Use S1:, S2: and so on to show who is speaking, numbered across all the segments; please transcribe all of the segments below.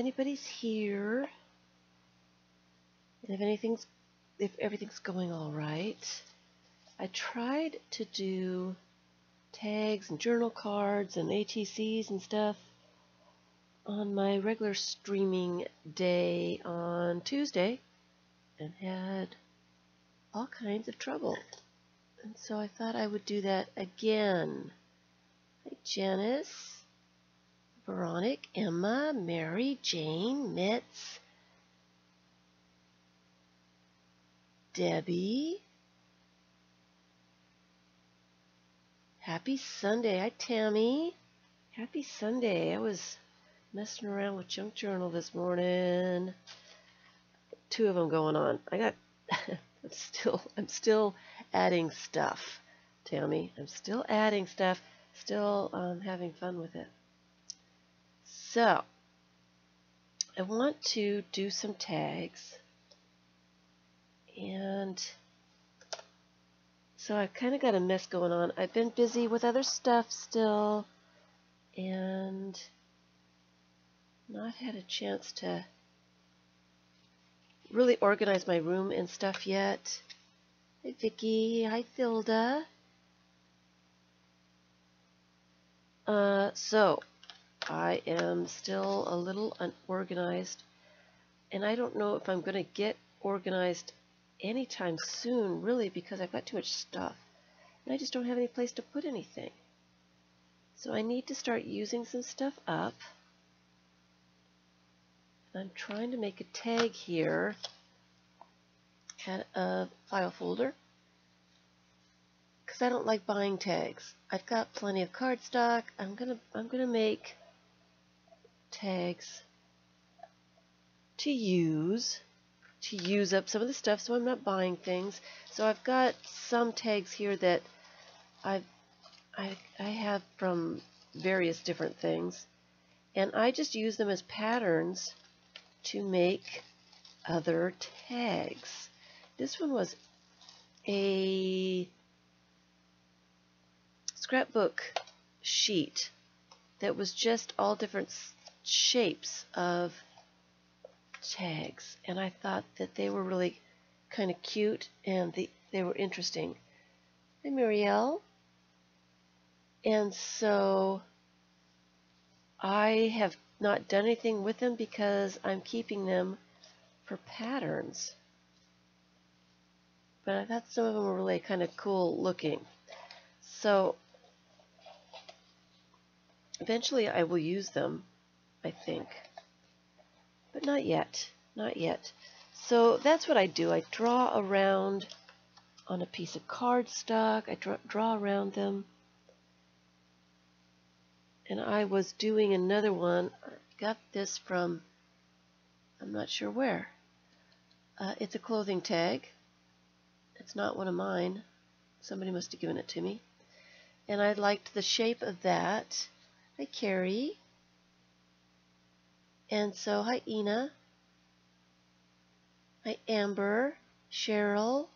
S1: anybody's here, and if everything's going all right. I tried to do tags and journal cards and ATCs and stuff on my regular streaming day on Tuesday and had all kinds of trouble. And so I thought I would do that again. Hi, Janice, Veronica, Emma, Mary, Jane, Mitz, Debbie. Happy Sunday. Hi, Tammy. Happy Sunday. I was messing around with junk journal this morning. 2 of them going on. I'm still adding stuff, Tammy. I'm still adding stuff. Still having fun with it. So, I want to do some tags. And so I've kind of got a mess going on. I've been busy with other stuff still and not had a chance to really organize my room and stuff yet. Hi, Vicki. Hi, Thilda. So I am still a little unorganized, and I don't know if I'm going to get organized anytime soon, really, because I've got too much stuff, and I just don't have any place to put anything. So I need to start using some stuff up. I'm trying to make a tag here at a file folder because I don't like buying tags. I've got plenty of cardstock. I'm gonna make tags to use up some of the stuff, so I'm not buying things. So I've got some tags here that I have from various different things, and I just use them as patterns to make other tags. This one was a scrapbook sheet that was just all different shapes of tags, and I thought that they were really kind of cute and they were interesting. Hi, Muriel. And so I have not done anything with them because I'm keeping them for patterns. But I thought some of them were really kind of cool looking. So eventually I will use them, I think. But not yet. Not yet. So that's what I do. I draw around on a piece of cardstock. I draw around them. And I was doing another one. I got this from, I'm not sure where. It's a clothing tag. It's not one of mine. Somebody must have given it to me. And I liked the shape of that. Hi, Carrie. And so, hi, Ina. Hi, Amber. Cheryl.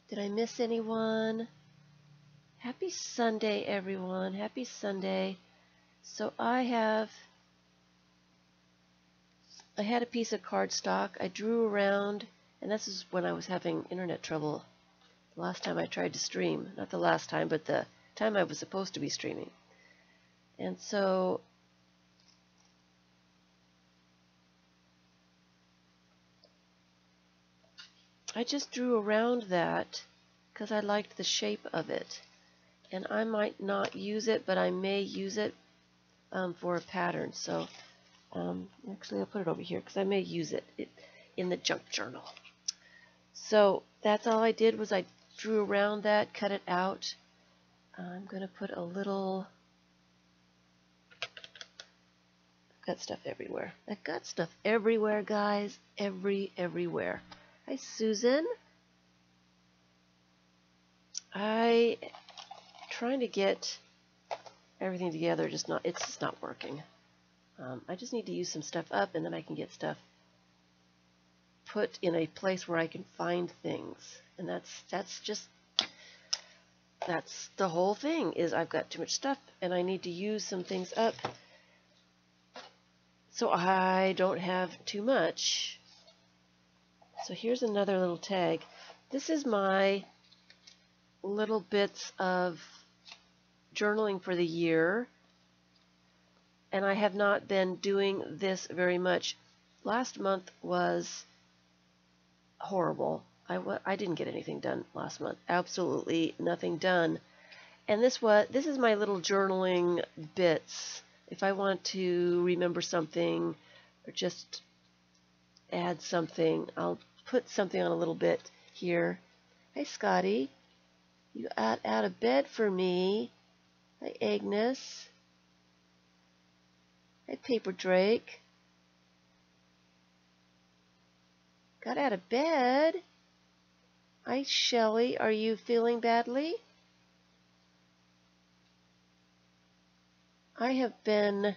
S1: Did I miss anyone? Happy Sunday, everyone. Happy Sunday. So I had a piece of cardstock. I drew around, and this is when I was having internet trouble. The last time I tried to stream. Not the last time, but the time I was supposed to be streaming. And so I just drew around that because I liked the shape of it. And I might not use it, but I may use it for a pattern. So actually I'll put it over here because I may use it in the junk journal. So that's all I did was I drew around that, cut it out. I'm going to put a little... I've got stuff everywhere. I've got stuff everywhere, guys. Everywhere. Hi, Susan. Trying to get everything together, it's just not working. I just need to use some stuff up, and then I can get stuff put in a place where I can find things. And that's the whole thing, is I've got too much stuff and I need to use some things up so I don't have too much. So here's another little tag. This is my little bits of journaling for the year, and I have not been doing this very much. Last month was horrible. I didn't get anything done last month. Absolutely nothing done. And this is my little journaling bits. If I want to remember something or just add something, I'll put something on a little bit here. Hey, Scotty, you out of bed for me. Hi, Agnes. Hi, Paper Drake. Got out of bed. Hi, Shelly. Are you feeling badly? I have been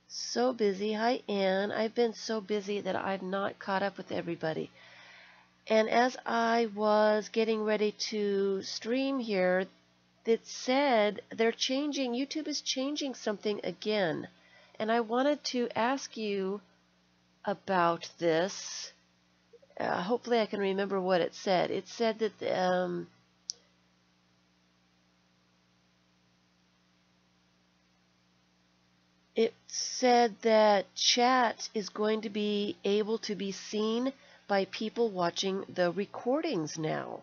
S1: so busy. Hi, Ann. I've been so busy that I've not caught up with everybody. And as I was getting ready to stream here, it said they're changing, YouTube is changing something again. And I wanted to ask you about this. Hopefully I can remember what it said. It said that it said that chat is going to be able to be seen by people watching the recordings now,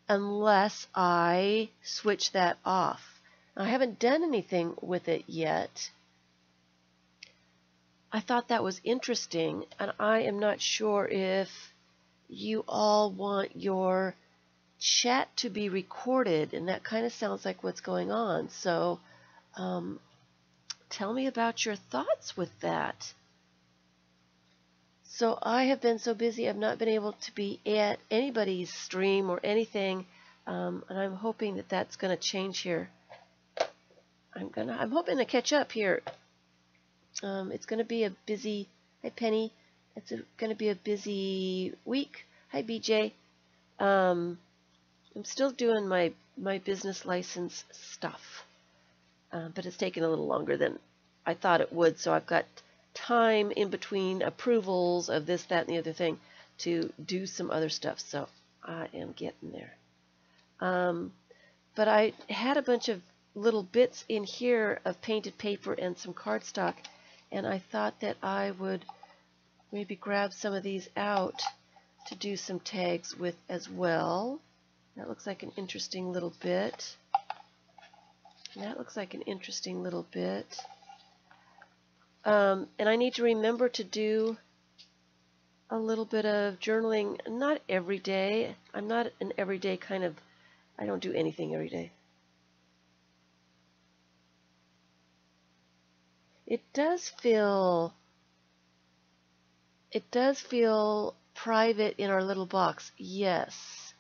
S1: unless I switch that off. I haven't done anything with it yet. I thought that was interesting, and I am not sure if you all want your chat to be recorded, and that kind of sounds like what's going on. So tell me about your thoughts with that. So I have been so busy I've not been able to be at anybody's stream or anything, and I'm hoping that that's going to change here. I'm hoping to catch up here. It's going to be a busy. Hi, Penny. It's going to be a busy week. Hi, BJ. I'm still doing my business license stuff, but it's taking a little longer than I thought it would. So I've got time in between approvals of this, that, and the other thing to do some other stuff. So I am getting there. But I had a bunch of little bits in here of painted paper and some cardstock, and I thought that I would maybe grab some of these out to do some tags with as well. That looks like an interesting little bit. That looks like an interesting little bit. And I need to remember to do a little bit of journaling, not every day. I'm not an everyday kind of, I don't do anything every day. It does feel private in our little box, yes.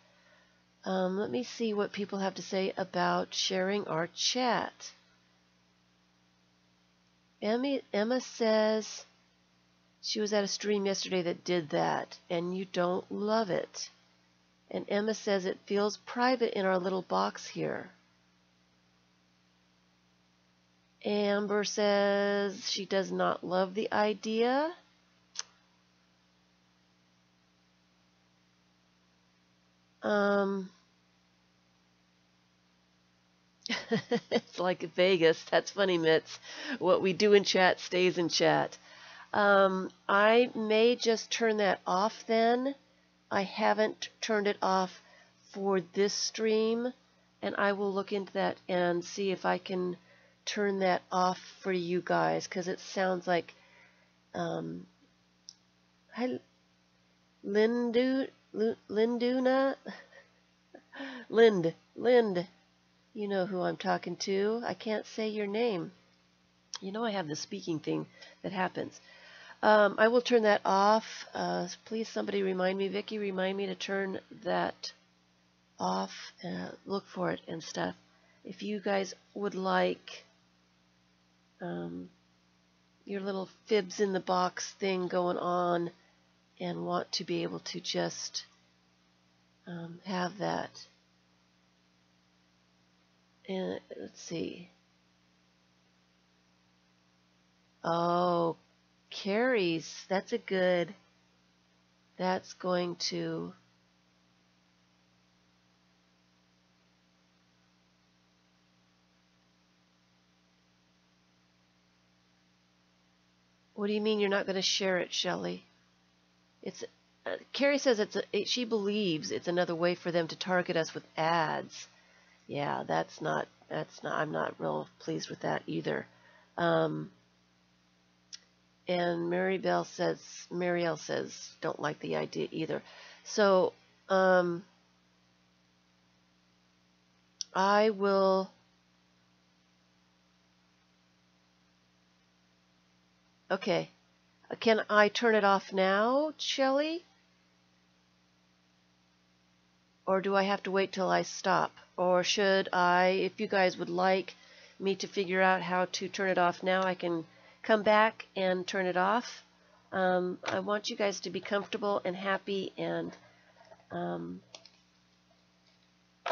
S1: Let me see what people have to say about sharing our chat. Emma says she was at a stream yesterday that did that, and you don't love it. And Emma says it feels private in our little box here. Amber says she does not love the idea. It's like Vegas. That's funny, Mitz. What we do in chat stays in chat. I may just turn that off then. I haven't turned it off for this stream, and I will look into that and see if I can turn that off for you guys, because it sounds like hi Linduna Lind, you know who I'm talking to. I can't say your name. You know I have the speaking thing that happens. I will turn that off. Please somebody remind me, Vicky, remind me to turn that off. Look for it and stuff. If you guys would like your little FIBS in the box thing going on and want to be able to just have that. And let's see. Oh, Carrie's, that's a good, that's going to, what do you mean you're not going to share it, Shelley? It's Carrie says she believes it's another way for them to target us with ads. Yeah, that's not I'm not real pleased with that either. And Marielle says don't like the idea either. So I will. Okay. Can I turn it off now, Shelley? Or do I have to wait till I stop? Or should I, if you guys would like me to figure out how to turn it off now, I can come back and turn it off. I want you guys to be comfortable and happy, and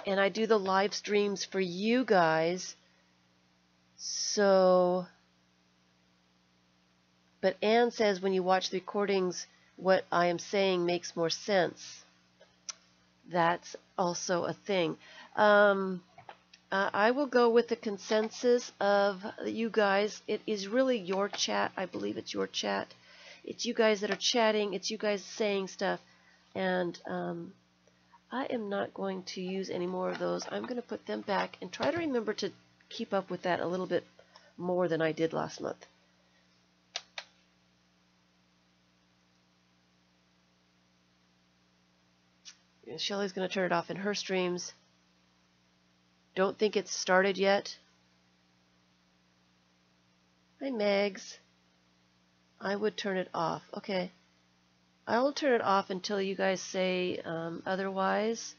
S1: I do the live streams for you guys. So, but Anne says when you watch the recordings, what I am saying makes more sense. That's also a thing. I will go with the consensus of you guys. It is really your chat. I believe it's your chat. It's you guys that are chatting. It's you guys saying stuff. And I am not going to use any more of those. I'm going to put them back and try to remember to keep up with that a little bit more than I did last month. Shelley's going to turn it off in her streams. Don't think it's started yet. Hi, Megs. I would turn it off. Okay. I will turn it off until you guys say otherwise.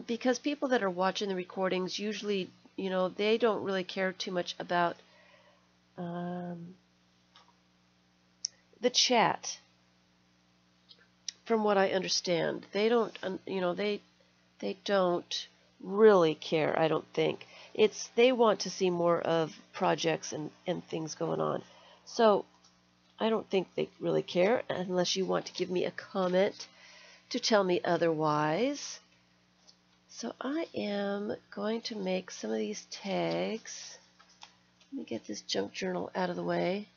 S1: Because people that are watching the recordings usually, you know, they don't really care too much about the chat. From what I understand, they don't, you know, they don't really care. I don't think they want to see more of projects and things going on. So I don't think they really care unless you want to give me a comment to tell me otherwise. So I am going to make some of these tags. Let me get this junk journal out of the way.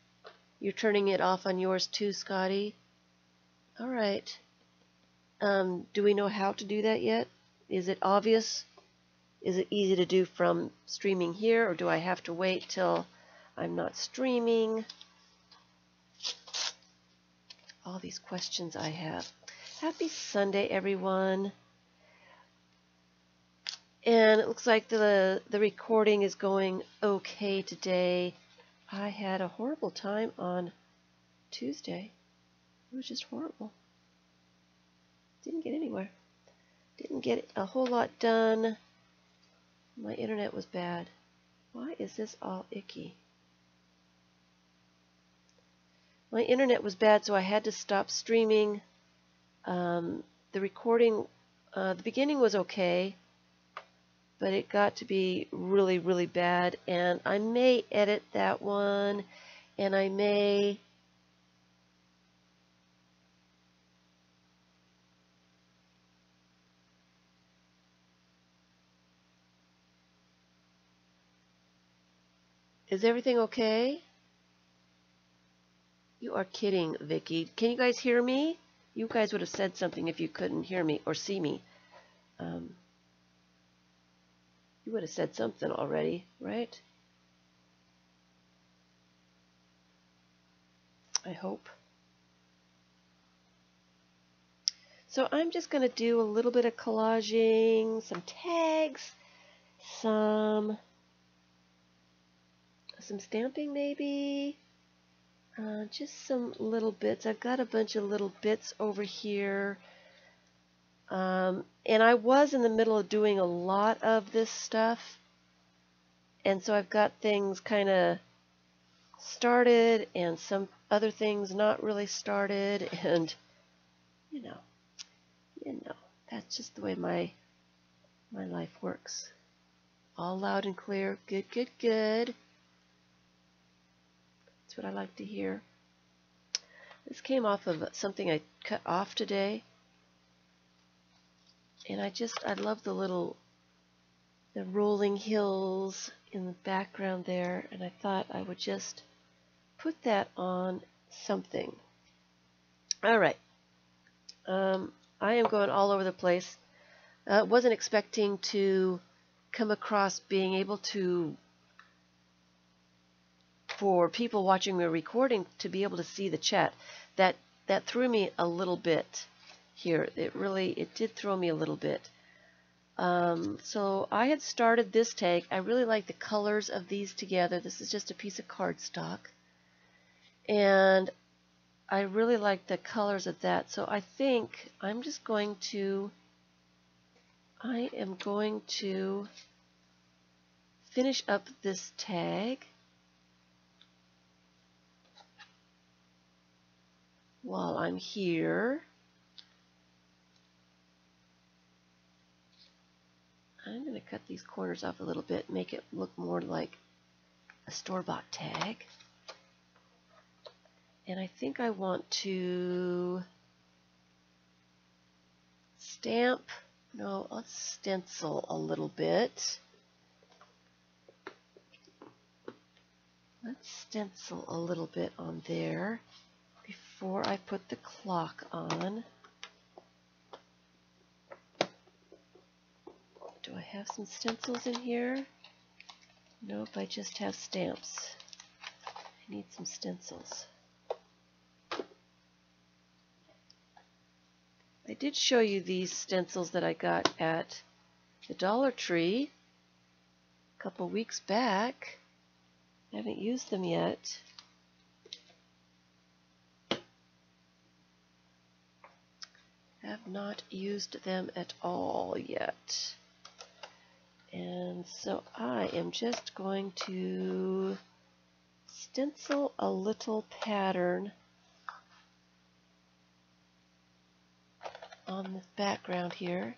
S1: You're turning it off on yours too, Scotty? All right. Do we know how to do that yet? Is it obvious? Is it easy to do from streaming here, or do I have to wait till I'm not streaming? All these questions I have. Happy Sunday, everyone. And it looks like the recording is going okay today. I had a horrible time on Tuesday. It was just horrible. Didn't get anywhere. Didn't get a whole lot done. My internet was bad. Why is this all icky? My internet was bad, so I had to stop streaming. The recording, the beginning was okay, but it got to be really, really bad. And I may edit that one, and I may... Is everything okay? You are kidding, Vicky. Can you guys hear me? You guys would have said something if you couldn't hear me or see me. You would have said something already, right? I hope. So I'm just going to do a little bit of collaging, some tags, some stamping maybe. Just some little bits. I've got a bunch of little bits over here. And I was in the middle of doing a lot of this stuff. And so I've got things kind of started and some other things not really started. And, you know, that's just the way my life works. All loud and clear. Good, good, good. That's what I like to hear. This came off of something I cut off today. And I love the rolling hills in the background there. And I thought I would just put that on something. All right. I am going all over the place. Wasn't expecting to come across being able to, for people watching the recording, to be able to see the chat. That threw me a little bit here. It did throw me a little bit. So I had started this tag. I really like the colors of these together. This is just a piece of cardstock. And I really like the colors of that. So I think I am going to finish up this tag while I'm here. I'm going to cut these corners off a little bit, make it look more like a store-bought tag. And I think I want to let's stencil a little bit. Let's stencil a little bit on there before I put the clock on. Do I have some stencils in here? Nope, I just have stamps. I need some stencils. I did show you these stencils that I got at the Dollar Tree a couple weeks back. I haven't used them yet. Have not used them at all yet. And so I am just going to stencil a little pattern on the background here.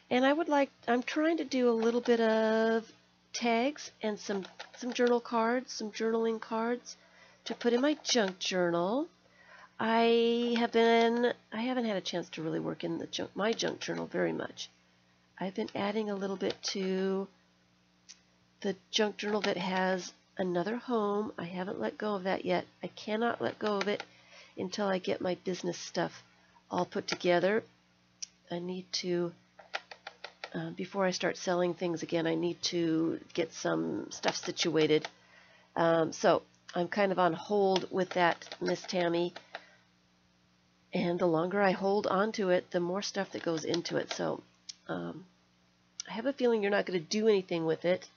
S1: And I'm trying to do a little bit of tags and some journal cards, some journaling cards to put in my junk journal. I haven't had a chance to really work in my junk journal very much. I've been adding a little bit to the junk journal that has another home. I haven't let go of that yet. I cannot let go of it until I get my business stuff all put together. I need to, before I start selling things again, I need to get some stuff situated. So I'm kind of on hold with that, Miss Tammy. And the longer I hold on to it, the more stuff that goes into it. So I have a feeling you're not going to do anything with it.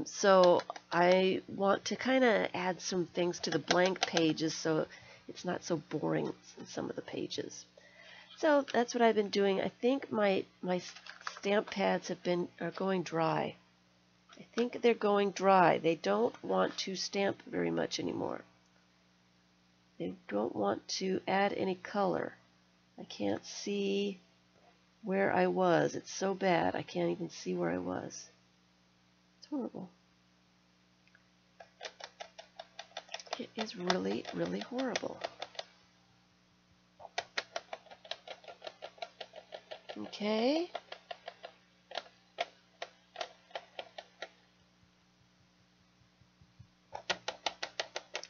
S1: So I want to kind of add some things to the blank pages so it's not so boring in some of the pages. So that's what I've been doing. I think my stamp pads are going dry. I think they're going dry. They don't want to stamp very much anymore. They don't want to add any color. I can't see where I was. It's so bad I can't even see where I was. It's horrible. It is really, really horrible. Okay.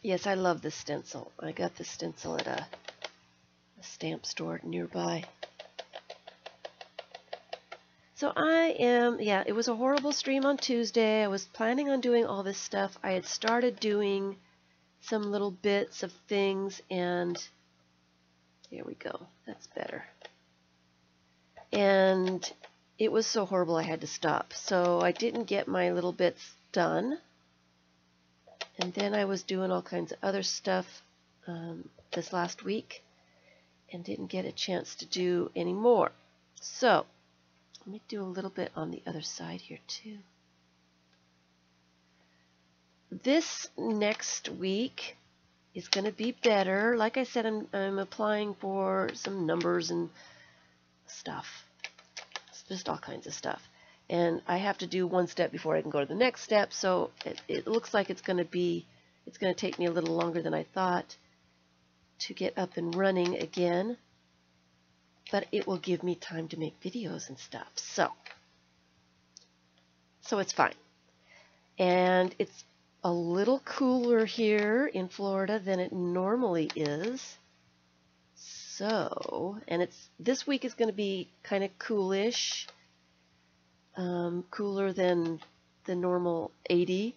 S1: Yes, I love this stencil. I got this stencil at a stamp store nearby. So it was a horrible stream on Tuesday. I was planning on doing all this stuff. I had started doing some little bits of things, and here we go. That's better. And it was so horrible I had to stop. So I didn't get my little bits done. And then I was doing all kinds of other stuff this last week and didn't get a chance to do any more. So let me do a little bit on the other side here too. This next week is going to be better. Like I said, I'm applying for some numbers and stuff. It's just all kinds of stuff. And I have to do one step before I can go to the next step, so it looks like it's going to take me a little longer than I thought to get up and running again, but it will give me time to make videos and stuff, so it's fine. And it's a little cooler here in Florida than it normally is. So, and this week is going to be kind of coolish, cooler than the normal 80.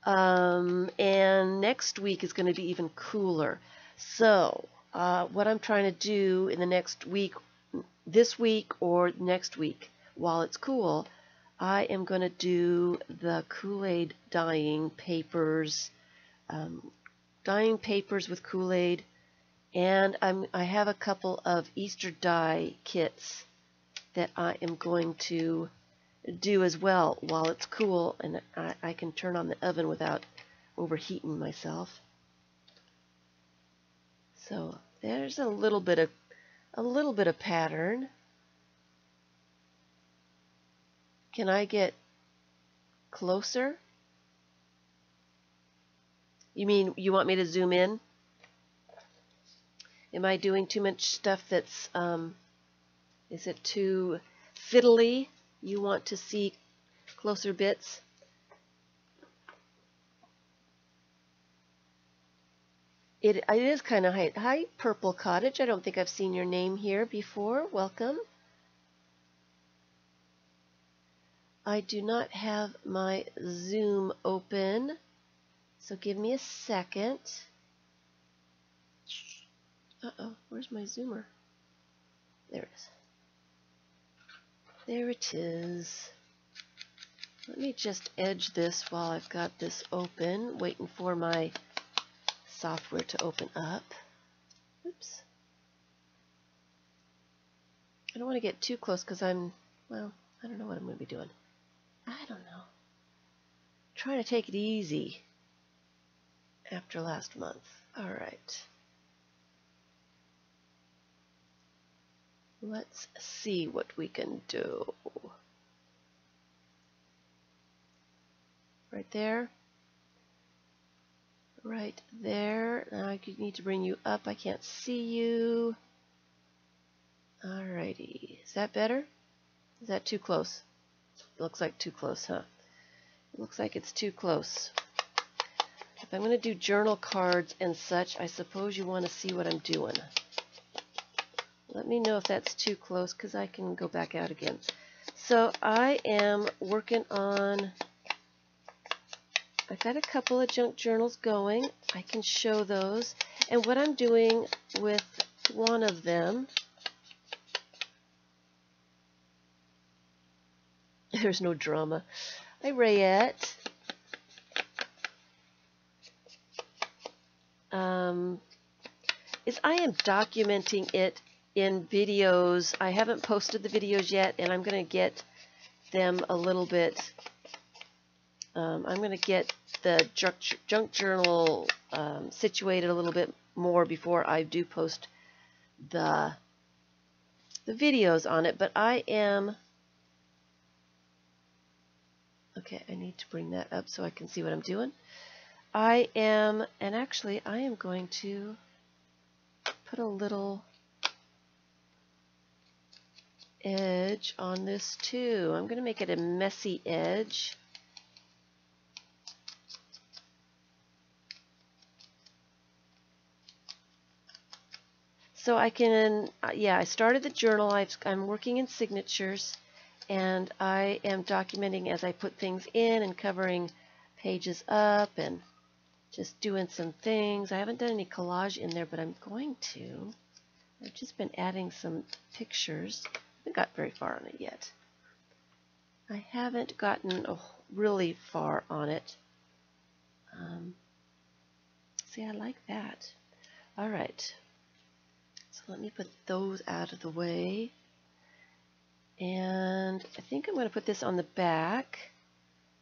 S1: And next week is going to be even cooler. So, what I'm trying to do in the next week, this week or next week, while it's cool, I am going to do the Kool-Aid dyeing papers, with Kool-Aid. And I have a couple of Easter dye kits that I am going to do as well while it's cool, and I can turn on the oven without overheating myself. So there's a little bit of pattern. Can I get closer? You mean you want me to zoom in? Am I doing too much stuff that's, is it too fiddly? You want to see closer bits? It is kind of high. Hi, Purple Cottage. I don't think I've seen your name here before. Welcome. I do not have my Zoom open, so give me a second. Uh-oh, where's my zoomer? There it is. There it is. Let me just edge this while I've got this open, waiting for my software to open up. Oops. I don't want to get too close because well, I don't know what I'm going to be doing. I don't know. Trying to take it easy after last month. All right. Let's see what we can do. Right there. Right there. Now I need to bring you up. I can't see you. Alrighty. Is that better? Is that too close? It looks like too close, huh? It looks like it's too close. If I'm going to do journal cards and such, I suppose you want to see what I'm doing. Let me know if that's too close, because I can go back out again. So I am working on, I've got a couple of junk journals going. I can show those. And what I'm doing with one of them, there's no drama. Hi, Rayette. Is I am documenting it in videos. I haven't posted the videos yet, and I'm going to get them a little bit. I'm going to get the junk journal situated a little bit more before I do post the videos on it. But I am, okay, I need to bring that up so I can see what I'm doing. I am, and actually I am going to put a little edge on this too. I'm going to make it a messy edge. So I can, yeah, I started the journal. I'm working in signatures, and I am documenting as I put things in and covering pages up and just doing some things. I haven't done any collage in there, but I'm going to. I've just been adding some pictures. I haven't got very far on it yet. I haven't gotten really far on it. See, I like that. All right. So let me put those out of the way. And I think I'm going to put this on the back.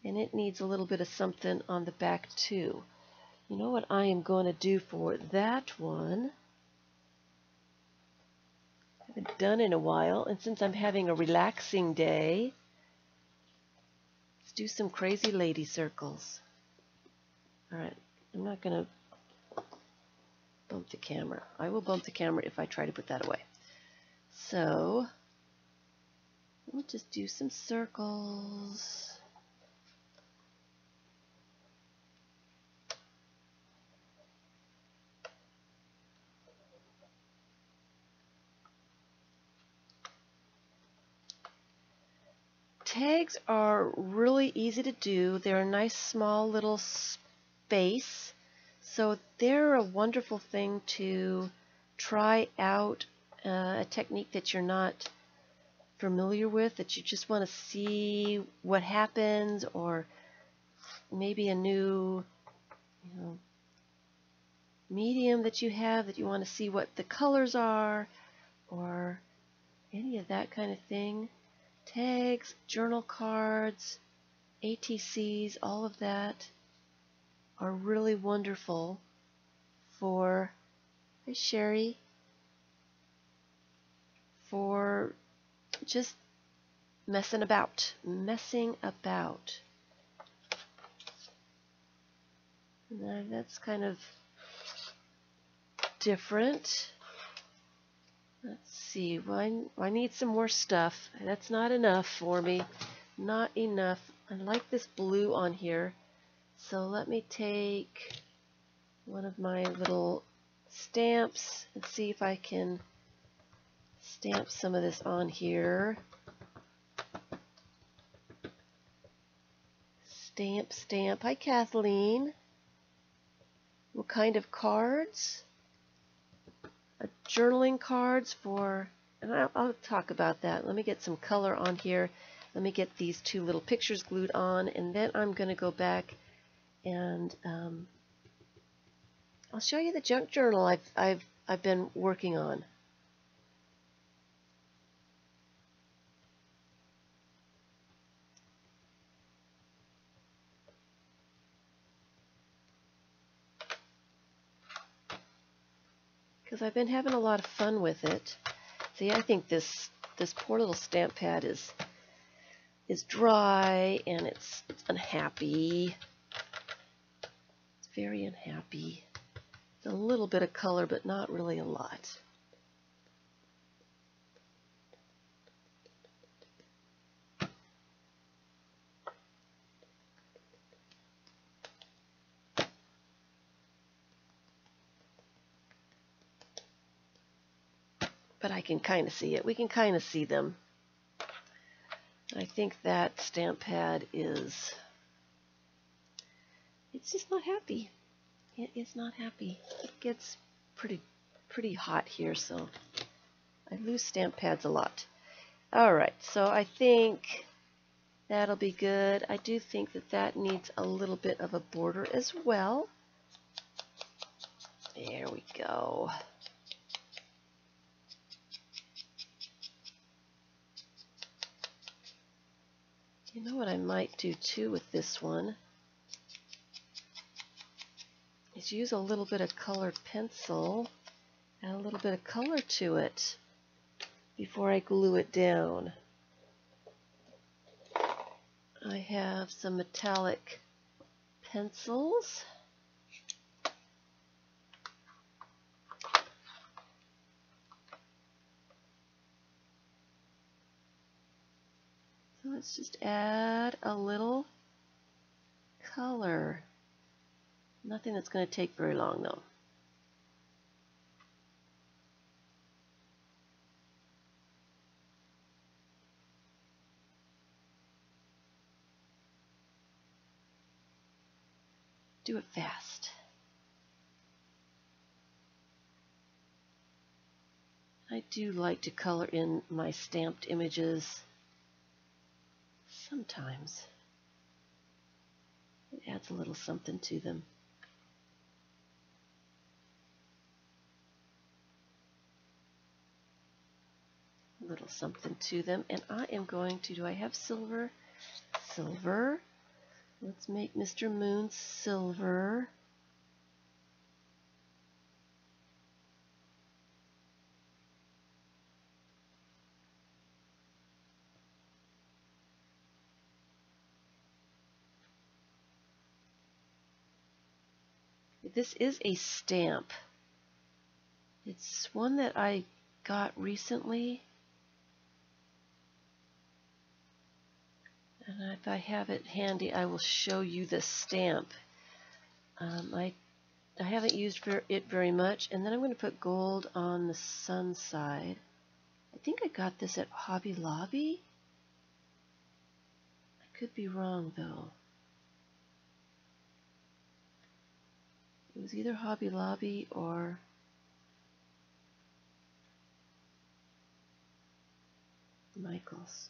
S1: And it needs a little bit of something on the back too. You know what I am going to do for that one? I haven't done in a while, and since I'm having a relaxing day, do some crazy lady circles. Alright, I'm not going to bump the camera. I will bump the camera if I try to put that away. So, we'll just do some circles. Tags are really easy to do. They're a nice small little space, so they're a wonderful thing to try out a technique that you're not familiar with, that you just want to see what happens, or maybe a new medium that you have that you want to see what the colors are, or any of that kind of thing. Tags, journal cards, ATCs, all of that are really wonderful for, hi Sherry, for just messing about. Now that's kind of different. Let's see, well, I need some more stuff. That's not enough for me. Not enough. I like this blue on here. So let me take one of my little stamps and see if I can stamp some of this on here. Stamp, stamp. Hi, Kathleen. What kind of cards? Journaling cards for, and I'll talk about that. Let me get some color on here. Let me get these two little pictures glued on, and then I'm going to go back and I'll show you the junk journal I've been working on. Because I've been having a lot of fun with it. See, I think this poor little stamp pad is dry and it's unhappy. It's very unhappy. It's a little bit of color, but not really a lot. But I can kind of see it. We can kind of see them. I think that stamp pad it's just not happy. It is not happy. It gets pretty hot here, so I lose stamp pads a lot. Alright, so I think that'll be good. I do think that needs a little bit of a border as well. There we go. You know what I might do too with this one is use a little bit of colored pencil, add a little bit of color to it before I glue it down. I have some metallic pencils. So let's just add a little color. Nothing that's going to take very long though. Do it fast. I do like to color in my stamped images sometimes. It adds a little something to them. A little something to them. And I am going to, do I have silver? Silver. Let's make Mr. Moon silver. This is a stamp. It's one that I got recently. And if I have it handy, I will show you the stamp. I haven't used it very much. And then I'm going to put gold on the sun side. I think I got this at Hobby Lobby. I could be wrong though. It was either Hobby Lobby or Michael's.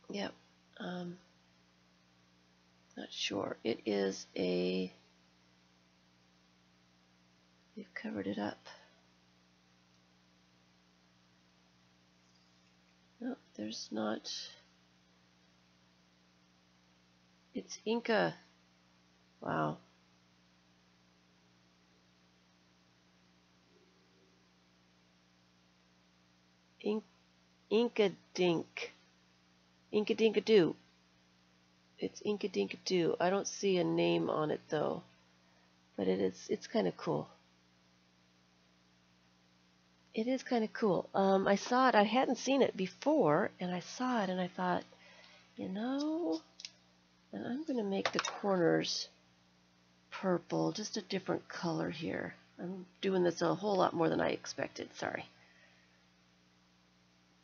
S1: Yep. Not sure. It is a... They've covered it up. No, there's not... It's Inca. Wow. Inca Dink. Inca Dinkadoo. It's Inca Dinkadoo. I don't see a name on it though. But it's kind of cool. It is kind of cool. I saw it. I hadn't seen it before, and I saw it and I thought, you know, and I'm going to make the corners purple, just a different color here. I'm doing this a whole lot more than I expected. Sorry.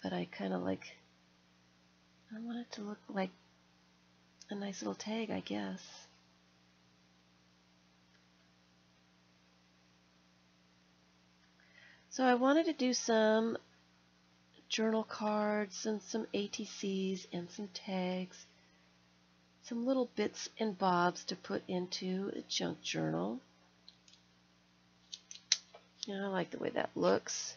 S1: But I kind of like, I want it to look like a nice little tag, I guess. So I wanted to do some journal cards and some ATCs and some tags, some little bits and bobs to put into a junk journal. Yeah, I like the way that looks.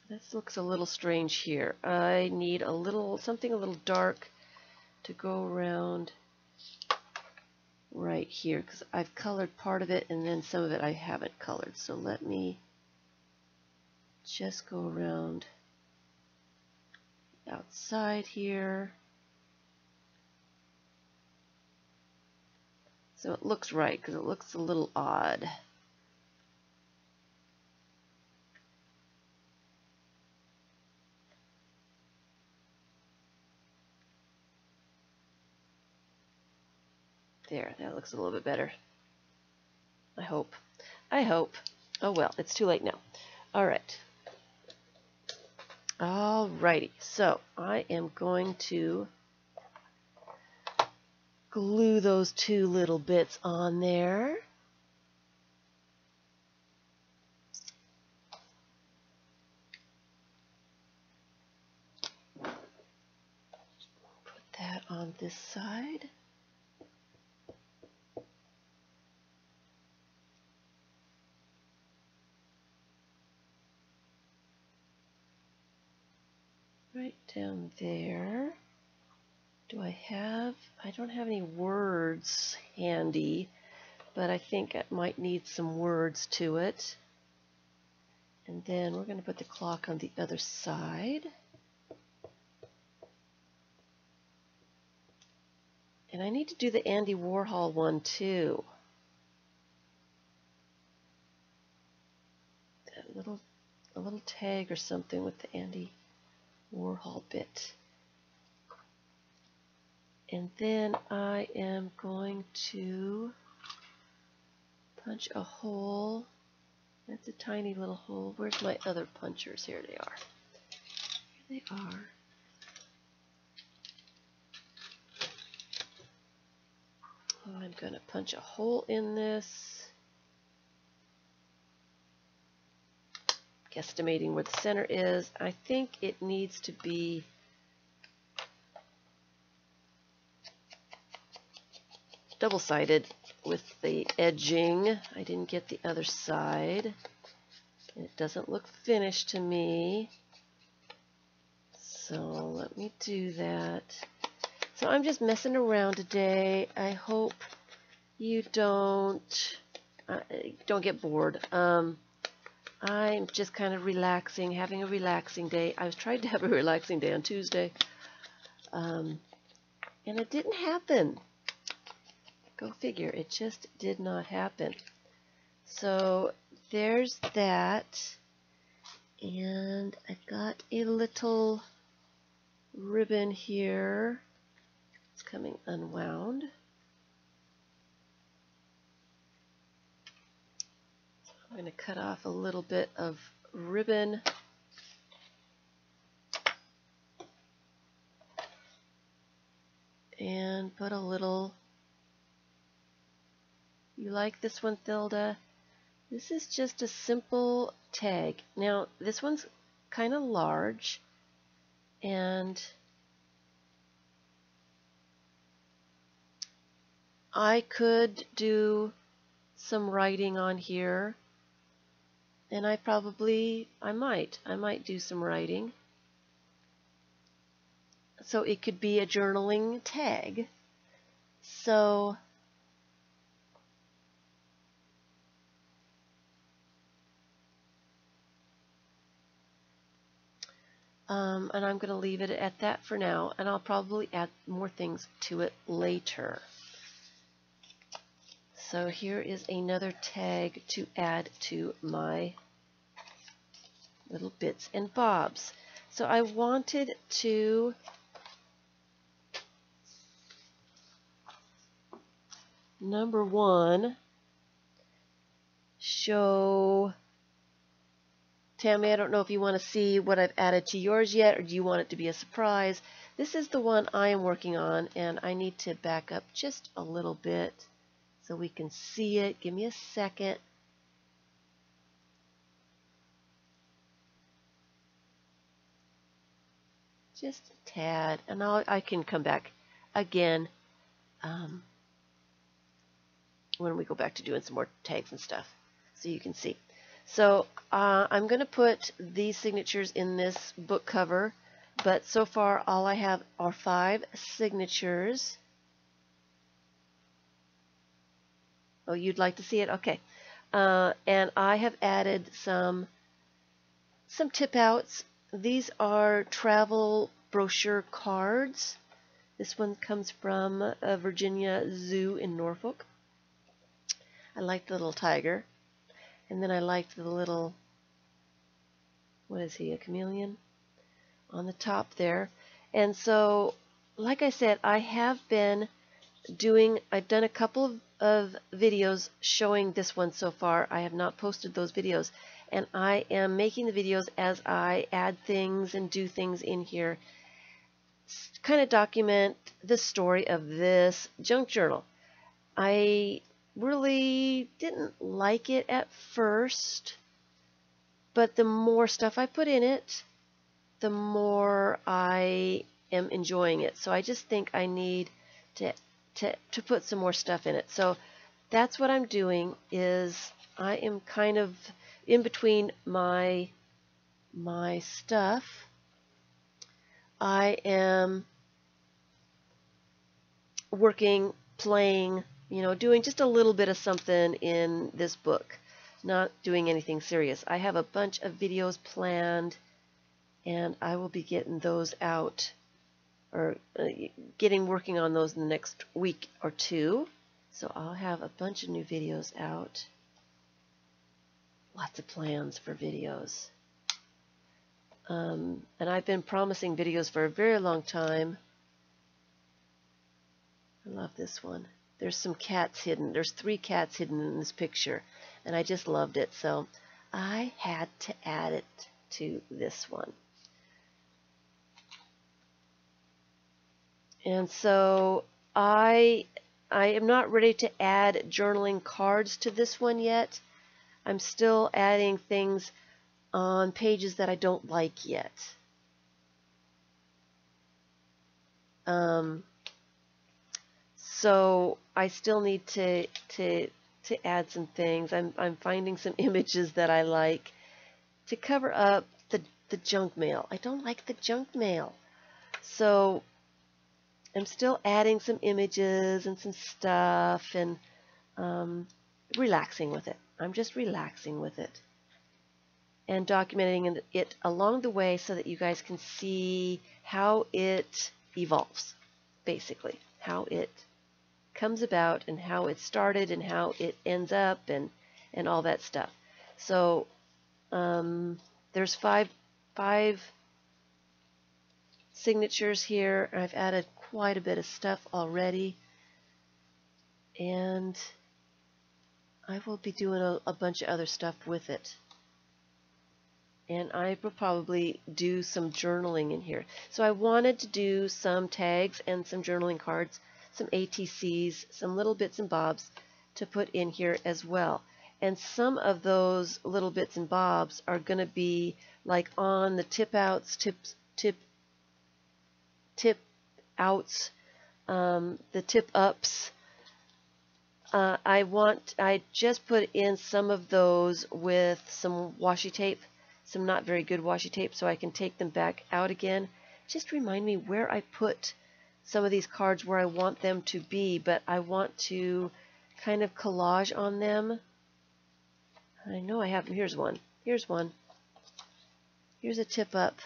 S1: This looks a little strange here. I need a little, something a little dark to go around right here, because I've colored part of it and then some of it I haven't colored. So let me just go around outside here. So it looks right, because it looks a little odd. There, that looks a little bit better. I hope. I hope. Oh well, it's too late now. All right. Alrighty, so I am going to glue those two little bits on there. Put that on this side. Right down there. Do I don't have any words handy, but I think it might need some words to it. And then we're going to put the clock on the other side. And I need to do the Andy Warhol one too. A little tag or something with the Andy Warhol bit. And then I am going to punch a hole. That's a tiny little hole. Where's my other punchers? Here they are. Here they are. I'm going to punch a hole in this. Guesstimating where the center is. I think it needs to be double-sided with the edging. I didn't get the other side. And it doesn't look finished to me. So let me do that. So I'm just messing around today. I hope you don't get bored. I'm just kind of relaxing, having a relaxing day. I was trying to have a relaxing day on Tuesday, and it didn't happen. Go figure, it just did not happen. So there's that, and I've got a little ribbon here. It's coming unwound. I'm going to cut off a little bit of ribbon. And put a little... You like this one, Thilda? This is just a simple tag. Now, this one's kind of large, and I could do some writing on here, and I might do some writing. So it could be a journaling tag. So and I'm going to leave it at that for now, and I'll probably add more things to it later. So here is another tag to add to my little bits and bobs. So I wanted to number one, show... Tammy, I don't know if you want to see what I've added to yours yet, or do you want it to be a surprise? This is the one I am working on, and I need to back up just a little bit so we can see it. Give me a second. Just a tad, and I can come back again when we go back to doing some more tags and stuff, so you can see. So I'm going to put these signatures in this book cover, but so far all I have are 5 signatures. Oh, you'd like to see it? Okay. And I have added some tip outs. These are travel brochure cards. This one comes from Virginia Zoo in Norfolk. I like the little tiger. And then I liked the little, what is he, a chameleon? On the top there. And so, like I said, I've done a couple of videos showing this one so far. I have not posted those videos. And I am making the videos as I add things and do things in here. Kind of document the story of this junk journal. I really didn't like it at first, but the more stuff I put in it, the more I am enjoying it. So I just think I need to put some more stuff in it. So that's what I'm doing, is I am kind of in between my stuff. I am working, playing, doing just a little bit of something in this book, not doing anything serious. I have a bunch of videos planned, and I will be getting those out, or working on those in the next week or two. So I'll have a bunch of new videos out. Lots of plans for videos. And I've been promising videos for a very long time. I love this one. There's some cats hidden. There's 3 cats hidden in this picture, and I just loved it, so I had to add it to this one. And so I am not ready to add journaling cards to this one yet. I'm still adding things on pages that I don't like yet. So I still need to add some things. I'm finding some images that I like to cover up the junk mail. I don't like the junk mail. So I'm still adding some images and some stuff, and relaxing with it. I'm just relaxing with it. and documenting it along the way so that you guys can see how it evolves, basically, how it comes about and how it started and how it ends up and all that stuff. So there's five signatures here. I've added quite a bit of stuff already, and I will be doing a bunch of other stuff with it. And I will probably do some journaling in here. So I wanted to do some tags and some journaling cards, some ATCs, some little bits and bobs to put in here as well. And some of those little bits and bobs are going to be like on the tip outs, the tip ups. I just put in some of those with some washi tape, some not very good washi tape, so I can take them back out again. Just remind me where I put some of these cards where I want them to be, but I want to kind of collage on them. I know I have them. Here's one. Here's one. Here's a tip up.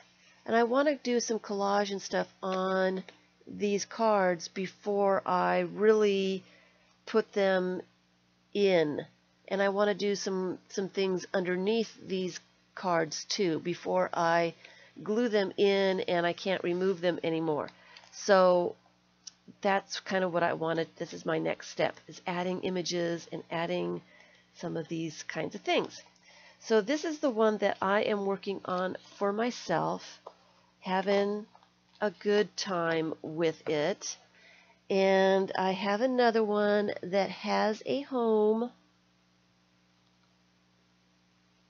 S1: And I want to do some collage and stuff on these cards before I really put them in. And I want to do some things underneath these cards too before I glue them in and I can't remove them anymore. So that's kind of what I wanted. This is my next step, is adding images and adding some of these kinds of things. So this is the one that I am working on for myself, having a good time with it. And I have another one that has a home.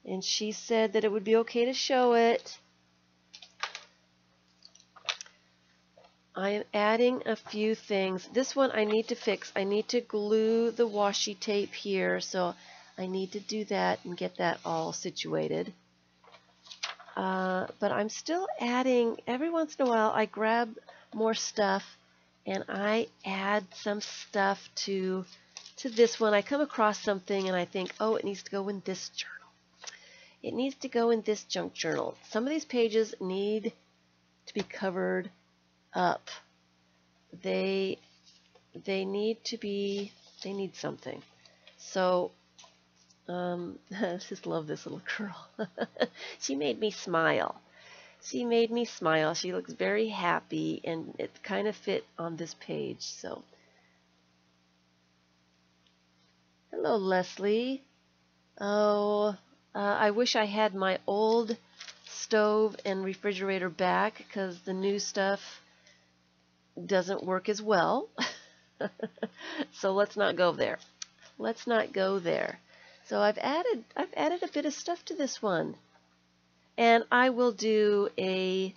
S1: And she said that it would be okay to show it. I am adding a few things. This one I need to fix. I need to glue the washi tape here, so I need to do that and get that all situated. But I'm still adding, every once in a while I grab more stuff and I add some stuff to this one. I come across something and I think, oh, it needs to go in this journal. It needs to go in this junk journal. Some of these pages need to be covered up. They need to be, they need something. So I just love this little girl. She made me smile. She made me smile. She looks very happy, and it kind of fit on this page. So, hello, Leslie. Oh, I wish I had my old stove and refrigerator back because the new stuff doesn't work as well. So let's not go there. Let's not go there. So I've added a bit of stuff to this one. And I will do a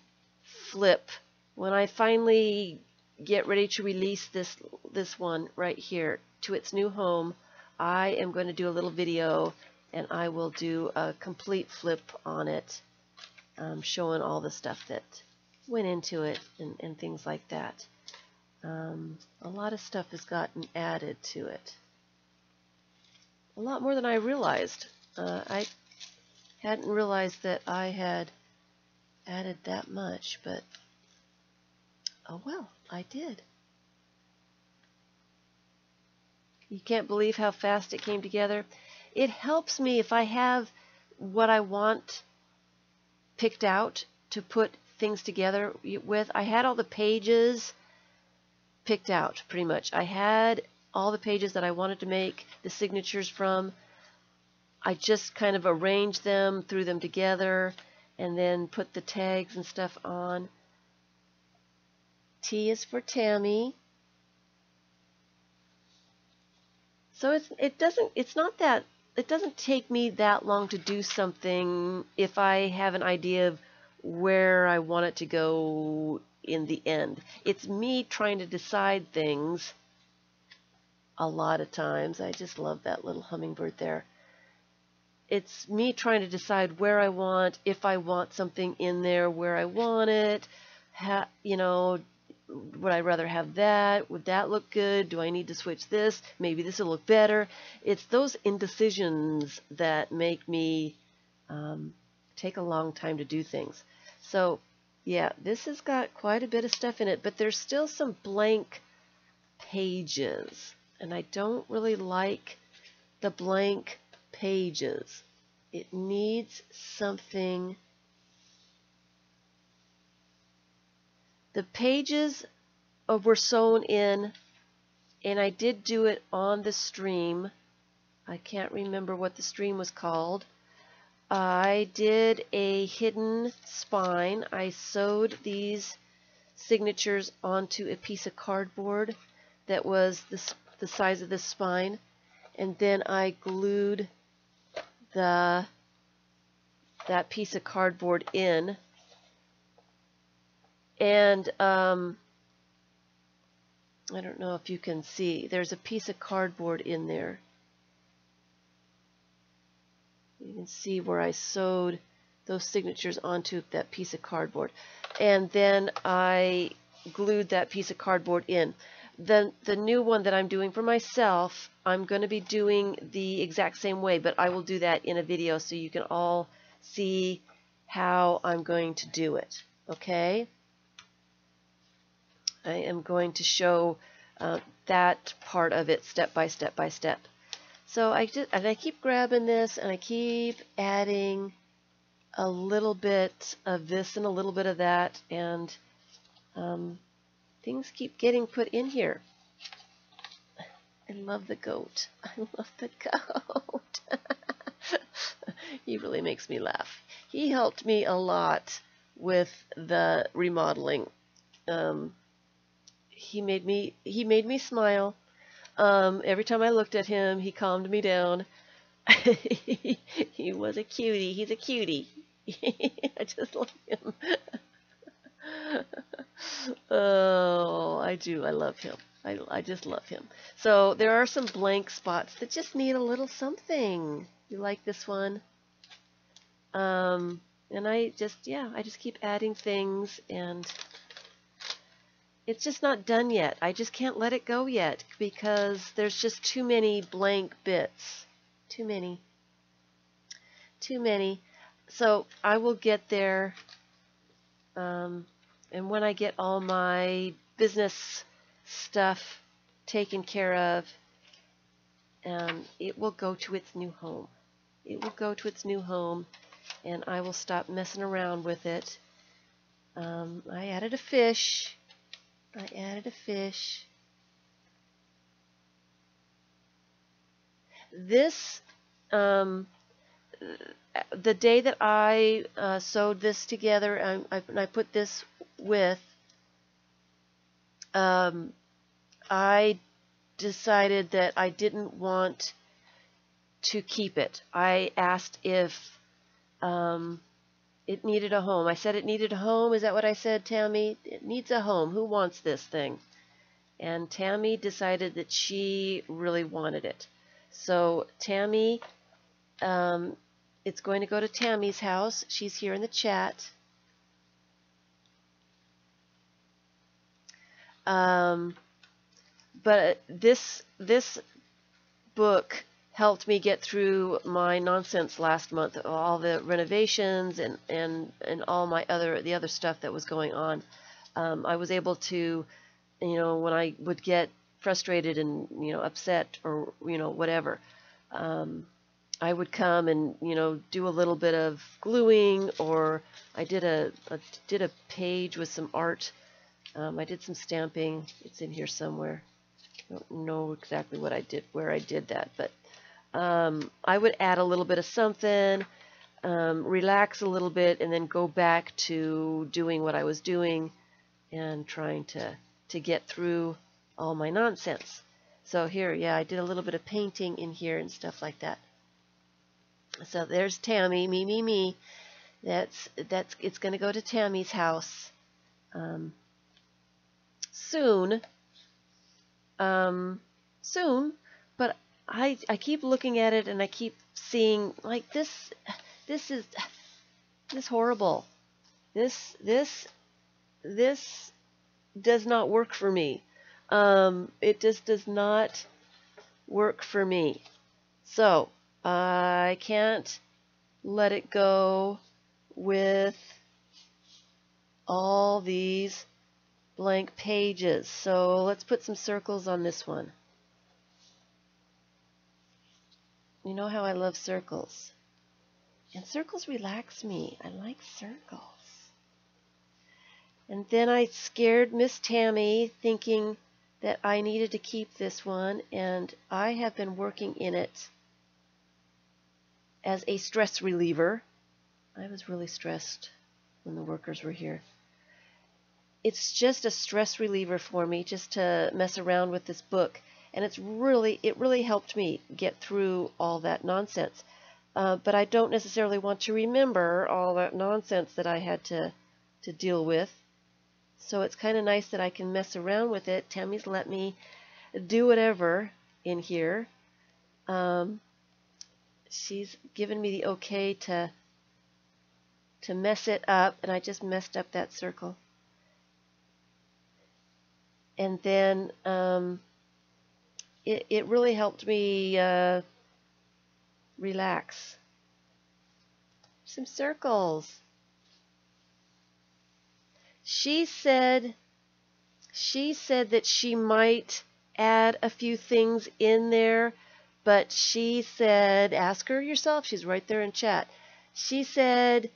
S1: flip when I finally get ready to release this one right here to its new home. I am going to do a little video and I will do a complete flip on it, showing all the stuff that went into it and things like that. A lot of stuff has gotten added to it. A lot more than I realized. I hadn't realized that I had added that much, but oh well, I did. You can't believe how fast it came together. It helps me if I have what I want picked out to put things together with. I had all the pages picked out pretty much. I had all the pages that I wanted to make the signatures from. I just kind of arranged them, threw them together, and then put the tags and stuff on. T is for Tammy. So it doesn't take me that long to do something if I have an idea of where I want it to go in the end. It's me trying to decide things a lot of times. I just love that little hummingbird there. It's me trying to decide where I want, if I want something in there, where I want it. You know, would I rather have that? Would that look good? Do I need to switch this? Maybe this will look better. It's those indecisions that make me take a long time to do things. So yeah, this has got quite a bit of stuff in it, but there's still some blank pages, and I don't really like the blank pages. It needs something. The pages were sewn in, and I did do it on the stream. I can't remember what the stream was called. I did a hidden spine. I sewed these signatures onto a piece of cardboard that was the size of this spine, and then I glued that piece of cardboard in, and I don't know if you can see, there's a piece of cardboard in there. You can see where I sewed those signatures onto that piece of cardboard, and then I glued that piece of cardboard in. Then the new one that I'm doing for myself, I'm going to be doing the exact same way, but I will do that in a video so you can all see how I'm going to do it. Okay? I am going to show that part of it step by step by step. So I keep grabbing this, and I keep adding a little bit of this and a little bit of that, and things keep getting put in here. I love the goat. I love the goat. He really makes me laugh. He helped me a lot with the remodeling. He made me smile. Every time I looked at him, he calmed me down. He was a cutie. He's a cutie. I just love him. Oh, I do. I love him. I just love him. So there are some blank spots that just need a little something. You like this one? And I just keep adding things, and it's just not done yet. I just can't let it go yet because there's just too many blank bits. Too many. So I will get there, and when I get all my business stuff taken care of, it will go to its new home. It will go to its new home, and I will stop messing around with it. I added a fish. This, the day that I sewed this together, I put this with, I decided that I didn't want to keep it. I asked if it needed a home. I said it needed a home. Is that what I said, Tammy? It needs a home. Who wants this thing? And Tammy decided that she really wanted it. So Tammy, it's going to go to Tammy's house. She's here in the chat. But this book helped me get through my nonsense last month, all the renovations and all my the other stuff that was going on. I was able to, when I would get frustrated and upset or whatever, I would come and do a little bit of gluing, or I did a page with some art. I did some stamping. It's in here somewhere. I don't know exactly what I did, where I did that, but I would add a little bit of something, relax a little bit, and then go back to doing what I was doing and trying to get through all my nonsense. So here, yeah, I did a little bit of painting in here and stuff like that. So there's Tammy, me. It's going to go to Tammy's house soon. But I keep looking at it and I keep seeing like this is horrible. This does not work for me. It just does not work for me. So I can't let it go with all these blank pages. So let's put some circles on this one. You know how I love circles. And circles relax me. I like circles. And then I scared Miss Tammy thinking that I needed to keep this one, and I have been working in it as a stress reliever. I was really stressed when the workers were here. It's just a stress reliever for me just to mess around with this book, and it really helped me get through all that nonsense. But I don't necessarily want to remember all that nonsense that I had to deal with. So it's kind of nice that I can mess around with it. Tammy's let me do whatever in here. She's given me the okay to mess it up, and I just messed up that circle. And then it really helped me relax. Some circles. She said that she might add a few things in there, but she said, ask her yourself, she's right there in chat. She said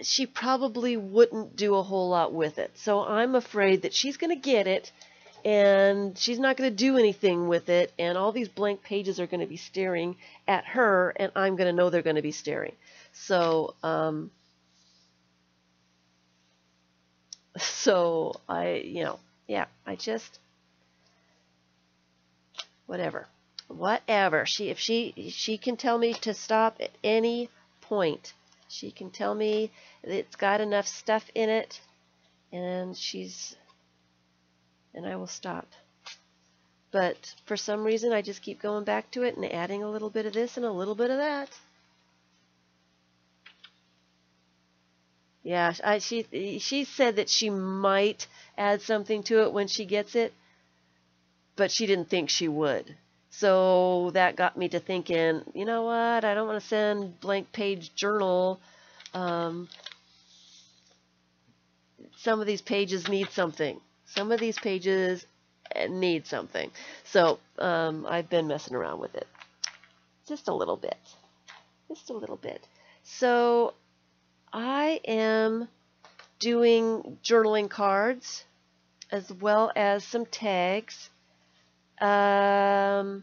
S1: she probably wouldn't do a whole lot with it. So I'm afraid that she's going to get it, and she's not going to do anything with it, and all these blank pages are going to be staring at her, and I'm going to know they're going to be staring. So, I just, whatever. If she can tell me to stop at any point. She can tell me that it's got enough stuff in it, and I will stop. But for some reason, I just keep going back to it and adding a little bit of this and a little bit of that. Yeah, she said that she might add something to it when she gets it, but she didn't think she would. So that got me to thinking, you know what, I don't want to send blank page journal. Some of these pages need something. Some of these pages need something. So I've been messing around with it. Just a little bit. Just a little bit. So I am doing journaling cards as well as some tags. And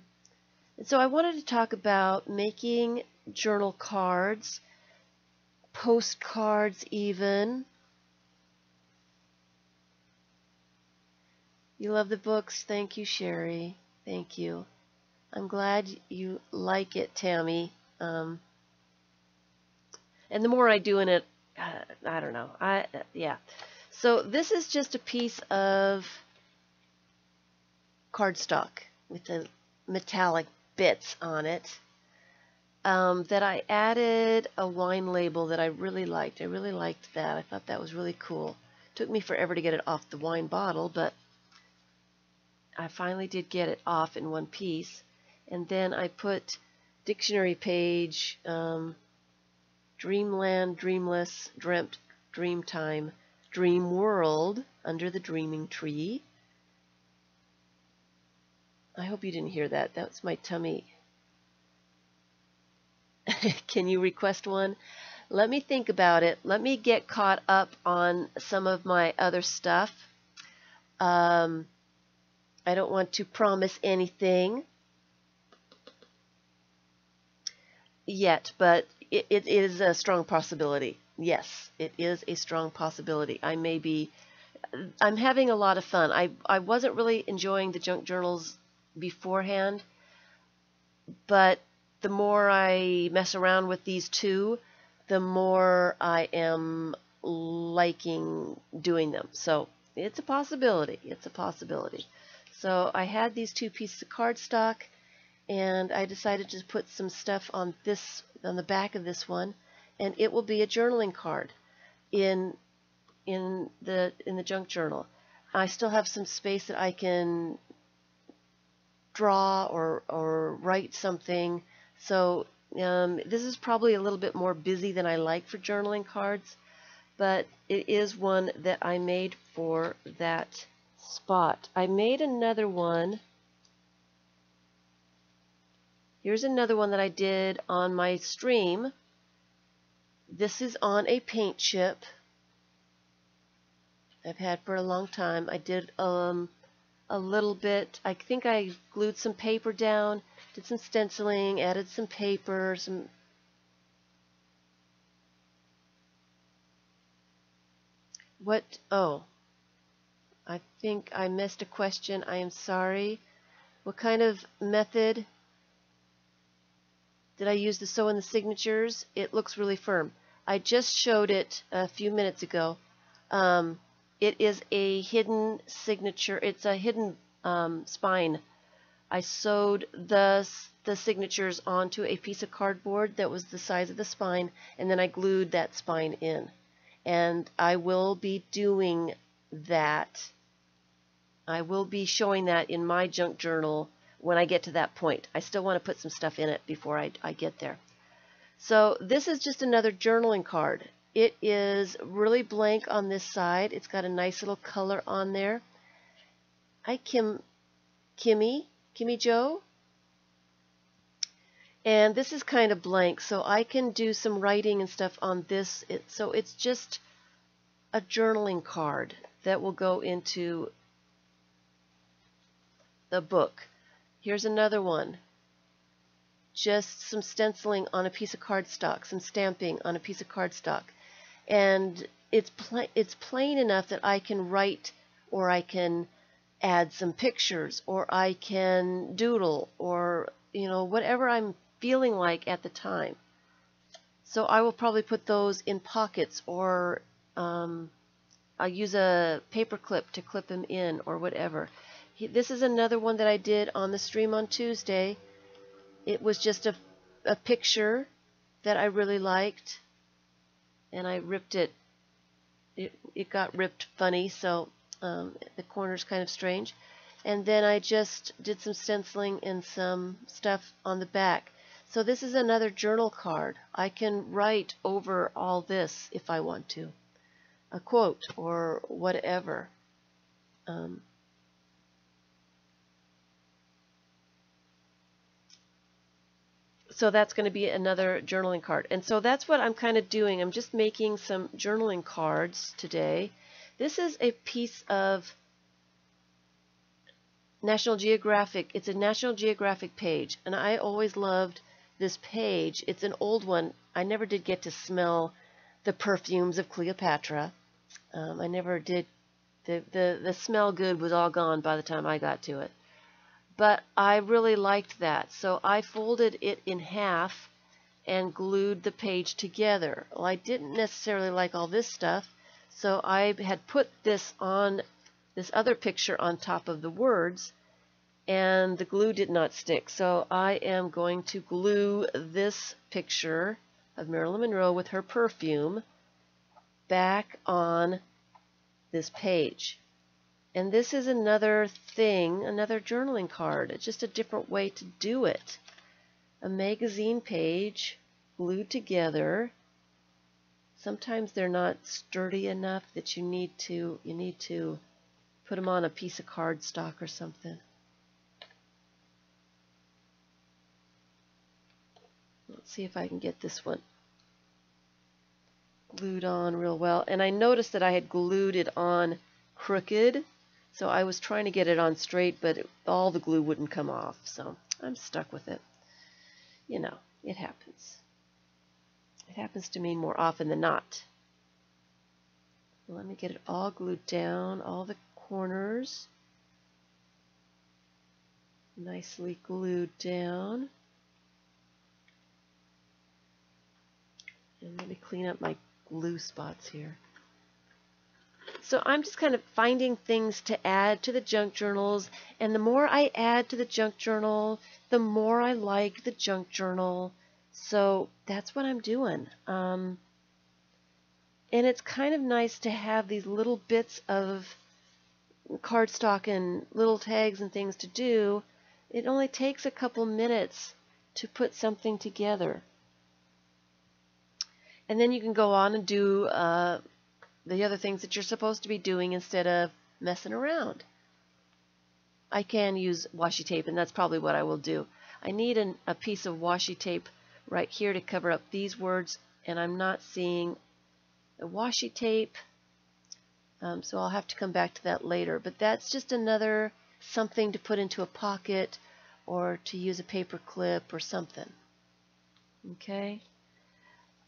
S1: so I wanted to talk about making journal cards, postcards even. You love the books. Thank you, Sherry. Thank you. I'm glad you like it, Tammy. And the more I do in it, I don't know. Yeah. So this is just a piece of cardstock with the metallic bits on it that I added a wine label that I really liked. I really liked that. I thought that was really cool. It took me forever to get it off the wine bottle, but I finally did get it off in one piece. And then I put dictionary page, dreamland, dreamless, dreamt, dreamtime, dream world under the dreaming tree. I hope you didn't hear that. That's my tummy. Can you request one? Let me think about it. Let me get caught up on some of my other stuff. I don't want to promise anything yet, but it is a strong possibility. Yes, it is a strong possibility. I'm having a lot of fun. I wasn't really enjoying the junk journals beforehand, but the more I mess around with these two, the more I am liking doing them. So it's a possibility. It's a possibility. So I had these two pieces of cardstock, and I decided to put some stuff on the back of this one, and it will be a journaling card in the junk journal. I still have some space that I can draw or write something, so This is probably a little bit more busy than I like for journaling cards, but it is one that I made for that spot. I made another one. Here's another one that I did on my stream. This is on a paint chip I've had for a long time. I did a little bit. I think I glued some paper down, did some stenciling, added some paper, some what? Oh, I think I missed a question. I am sorry. What kind of method did I use to sew in the signatures? It looks really firm. I just showed it a few minutes ago. It is a hidden signature. It's a hidden spine. I sewed the signatures onto a piece of cardboard that was the size of the spine, and then I glued that spine in. And I will be doing that. I will be showing that in my junk journal when I get to that point. I still want to put some stuff in it before I get there. So this is just another journaling card. It is really blank on this side. It's got a nice little color on there. Hi, Kimmy Joe. And this is kind of blank, so I can do some writing and stuff on this. So it's just a journaling card that will go into the book. Here's another one. Just some stenciling on a piece of cardstock, some stamping on a piece of cardstock. And it's plain enough that I can write, or I can add some pictures, or I can doodle, or whatever I'm feeling like at the time. So I will probably put those in pockets, or I'll use a paper clip to clip them in, or whatever. This is another one that I did on the stream on Tuesday. It was just a picture that I really liked, and I ripped it. It got ripped funny, so the corner's kind of strange. And then I just did some stenciling and some stuff on the back. So this is another journal card. I can write over all this if I want to. A quote or whatever. So that's going to be another journaling card. And so that's what I'm kind of doing. I'm just making some journaling cards today. This is a piece of National Geographic. It's a National Geographic page, and I always loved this page. It's an old one. I never did get to smell the perfumes of Cleopatra. I never did. The smell good was all gone by the time I got to it. But I really liked that, so I folded it in half and glued the page together. Well, I didn't necessarily like all this stuff, so I had put this on this other picture on top of the words, and the glue did not stick. So I am going to glue this picture of Marilyn Monroe with her perfume back on this page. And this is another thing, another journaling card. It's just a different way to do it. A magazine page glued together. Sometimes they're not sturdy enough that you need to put them on a piece of cardstock or something. Let's see if I can get this one glued on real well. And I noticed that I had glued it on crooked. So I was trying to get it on straight, but all the glue wouldn't come off. So I'm stuck with it. It happens. It happens to me more often than not. Let me get it all glued down, all the corners. Nicely glued down. And let me clean up my glue spots here. So I'm just kind of finding things to add to the junk journals, and the more I add to the junk journal, the more I like the junk journal. So that's what I'm doing. And it's kind of nice to have these little bits of cardstock and little tags and things to do. It only takes a couple minutes to put something together. And then you can go on and do the other things that you're supposed to be doing instead of messing around. I can use washi tape, and that's probably what I will do. I need a piece of washi tape right here to cover up these words, and I'm not seeing the washi tape, so I'll have to come back to that later. But that's just another something to put into a pocket or to use a paper clip or something. Okay?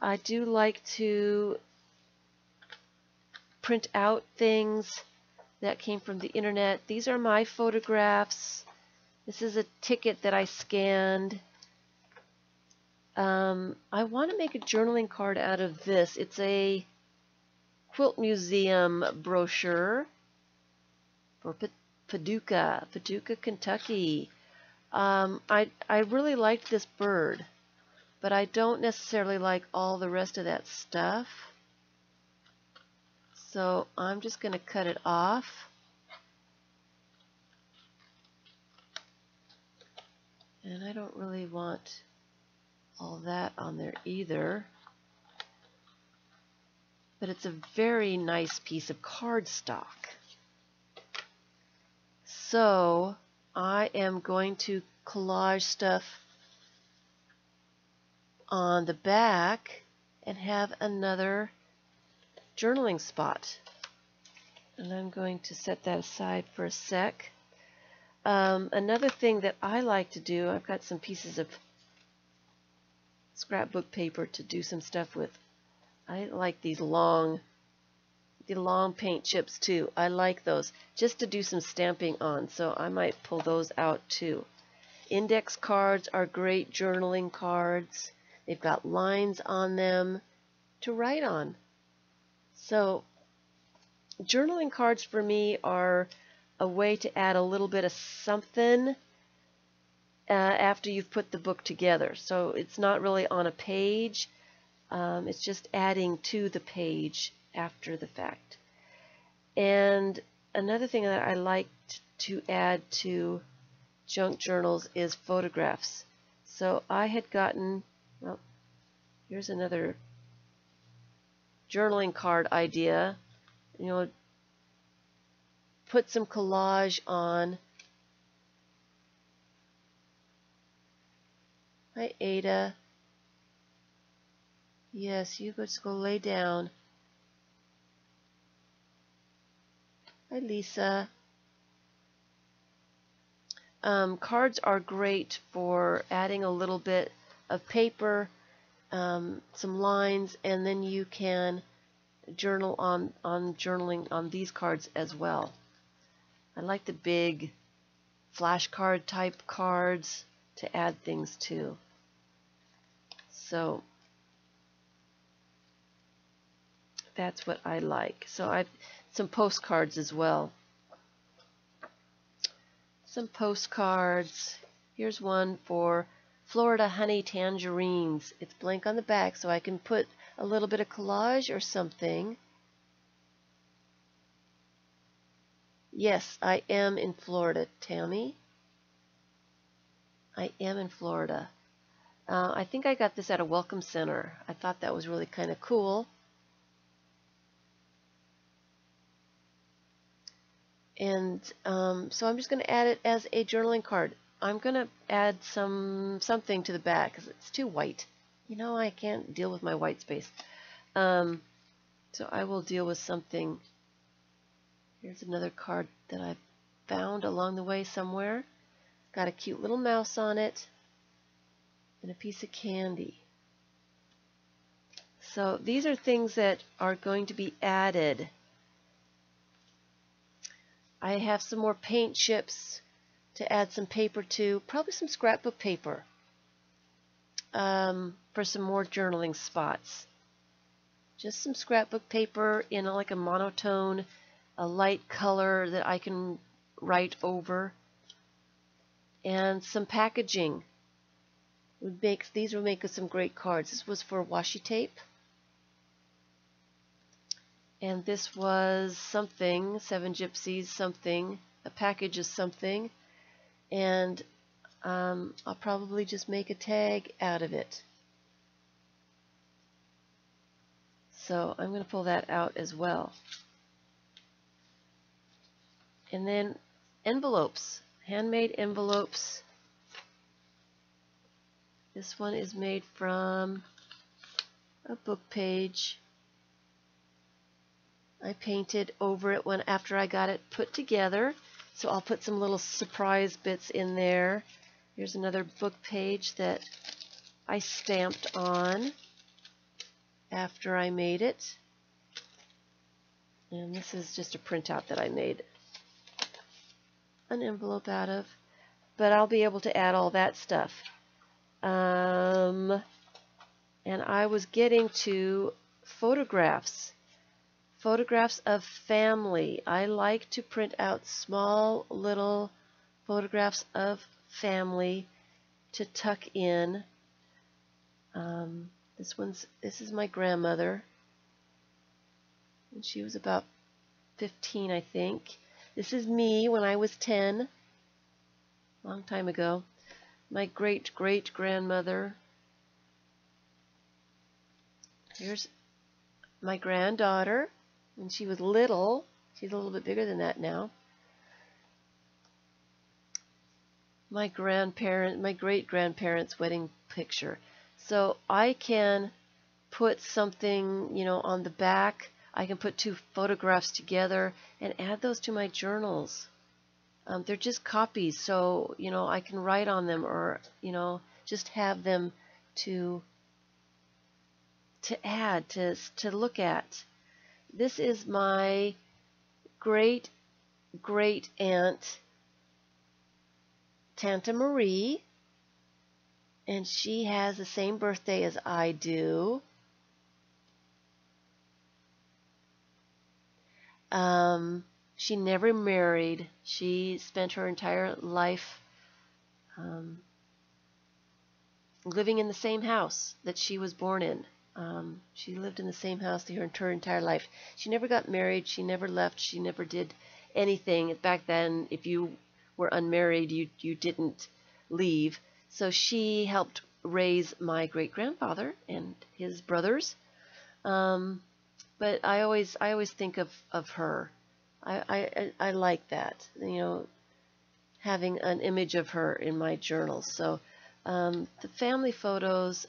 S1: I do like to print out things that came from the internet. These are my photographs. This is a ticket that I scanned. I want to make a journaling card out of this. It's a quilt museum brochure for Paducah, Kentucky. I really liked this bird, but I don't necessarily like all the rest of that stuff. So I'm just going to cut it off. And I don't really want all that on there either. But it's a very nice piece of cardstock. So I am going to collage stuff on the back and have another journaling spot. And I'm going to set that aside for a sec. Another thing that I like to do, I've got some pieces of scrapbook paper to do some stuff with. I like these long paint chips too. I like those just to do some stamping on, so I might pull those out too. Index cards are great journaling cards. They've got lines on them to write on. So journaling cards for me are a way to add a little bit of something after you've put the book together. So it's not really on a page. It's just adding to the page after the fact. And another thing that I like to add to junk journals is photographs. So I had gotten, well, here's another journaling card idea. You know, put some collage on. Hi, Ada. Yes, you just go lay down. Hi, Lisa. Cards are great for adding a little bit of paper, some lines, and then you can journal on journaling on these cards as well. I like the big flashcard type cards to add things to. So that's what I like. So I've some postcards as well. Some postcards. Here's one for Florida honey tangerines. It's blank on the back, so I can put a little bit of collage or something. Yes, I am in Florida, Tammy. I am in Florida. I think I got this at a welcome center. I thought that was really kind of cool. And so I'm just going to add it as a journaling card. I'm going to add something to the back because it's too white. You know, I can't deal with my white space. So I will deal with something. Here's another card that I found along the way somewhere. Got a cute little mouse on it and a piece of candy. So these are things that are going to be added. I have some more paint chips to add some paper to, probably some scrapbook paper for some more journaling spots. Just some scrapbook paper in like a monotone, a light color that I can write over, and some packaging. These would make us some great cards. This was for washi tape. And this was something, Seven Gypsies something, a package of something. And I'll probably just make a tag out of it. So I'm going to pull that out as well. And then envelopes, handmade envelopes. This one is made from a book page. I painted over it after I got it put together. So I'll put some little surprise bits in there. Here's another book page that I stamped on after I made it. And this is just a printout that I made an envelope out of. But I'll be able to add all that stuff. And I was getting to photographs. Photographs of family. I like to print out small little photographs of family to tuck in. This is my grandmother. And she was about 15, I think. This is me when I was 10, a long time ago. My great-great-grandmother. Here's my granddaughter when she was little. She's a little bit bigger than that now. My great-grandparents' wedding picture. So I can put something, on the back. I can put two photographs together and add those to my journals. They're just copies, so, I can write on them or, just have them to add, to look at. This is my great-great-aunt, Tanta Marie, and she has the same birthday as I do. She never married. She spent her entire life living in the same house that she was born in. She lived in the same house her entire life. She never got married. She never left. She never did anything. Back then, if you were unmarried, you didn't leave. So she helped raise my great-grandfather and his brothers. But I always think of her. I like that, having an image of her in my journals. So the family photos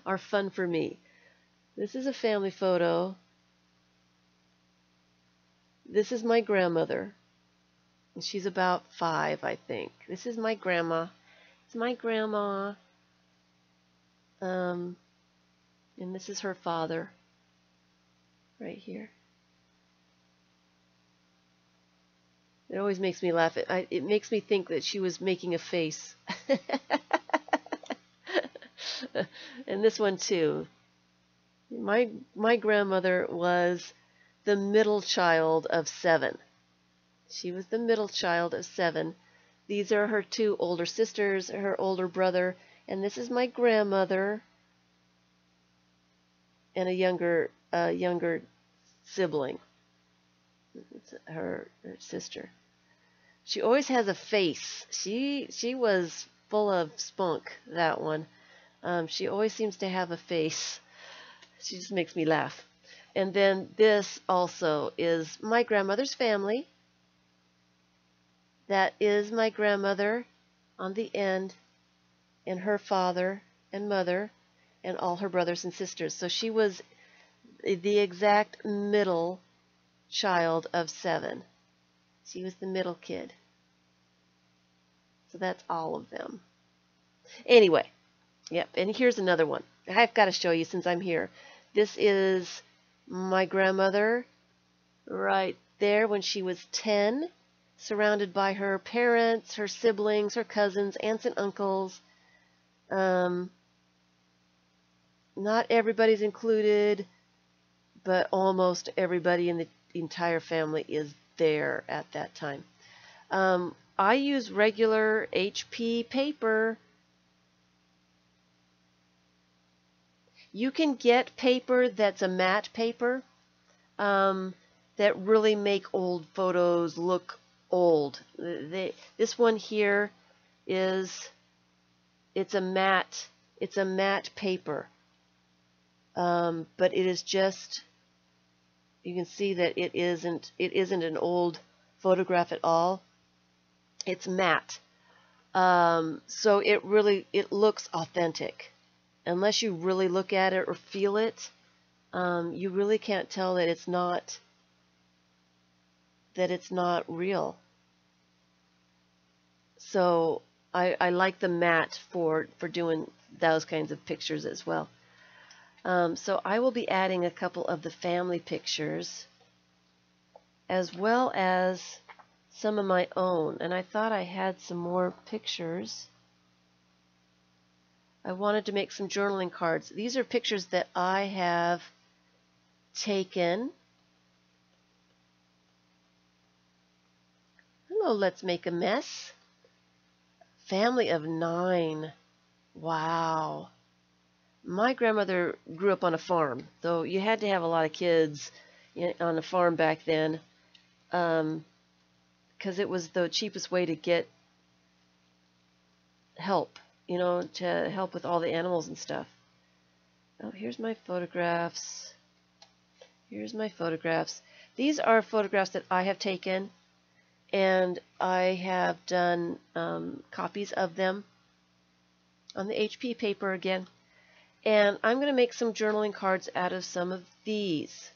S1: are fun for me. This is a family photo. This is my grandmother. And she's about 5, I think. This is my grandma. It's my grandma. And this is her father. Right here. It always makes me laugh. It makes me think that she was making a face. And this one too. My grandmother was the middle child of 7. She was the middle child of 7. These are her 2 older sisters, her older brother, and this is my grandmother and a younger sibling. It's her sister. She always has a face. She was full of spunk, that one. She always seems to have a face. She just makes me laugh. And then this also is my grandmother's family. That is my grandmother on the end, and her father and mother, and all her brothers and sisters. So she was the exact middle child of 7. She was the middle kid. So that's all of them. Anyway, yep, and here's another one. I've got to show you since I'm here. This is my grandmother right there when she was 10, surrounded by her parents, her siblings, her cousins, aunts and uncles. Not everybody's included, but almost everybody in the entire family is there at that time. I use regular HP paper. You can get paper that's a matte paper that really make old photos look old. This one here is it's a matte paper, but it is just, you can see that it isn't an old photograph at all. It's matte, so it looks authentic. Unless you really look at it or feel it, you really can't tell that it's not real. So I like the matte for doing those kinds of pictures as well. So I will be adding a couple of the family pictures as well as some of my own. And I thought I had some more pictures. I wanted to make some journaling cards. These are pictures that I have taken. Hello, let's make a mess. Family of 9. Wow. My grandmother grew up on a farm, though you had to have a lot of kids on a farm back then, because it was the cheapest way to get help, to help with all the animals and stuff. Oh, here's my photographs. Here's my photographs. These are photographs that I have taken, and I have done copies of them on the HP paper again. And I'm going to make some journaling cards out of some of these.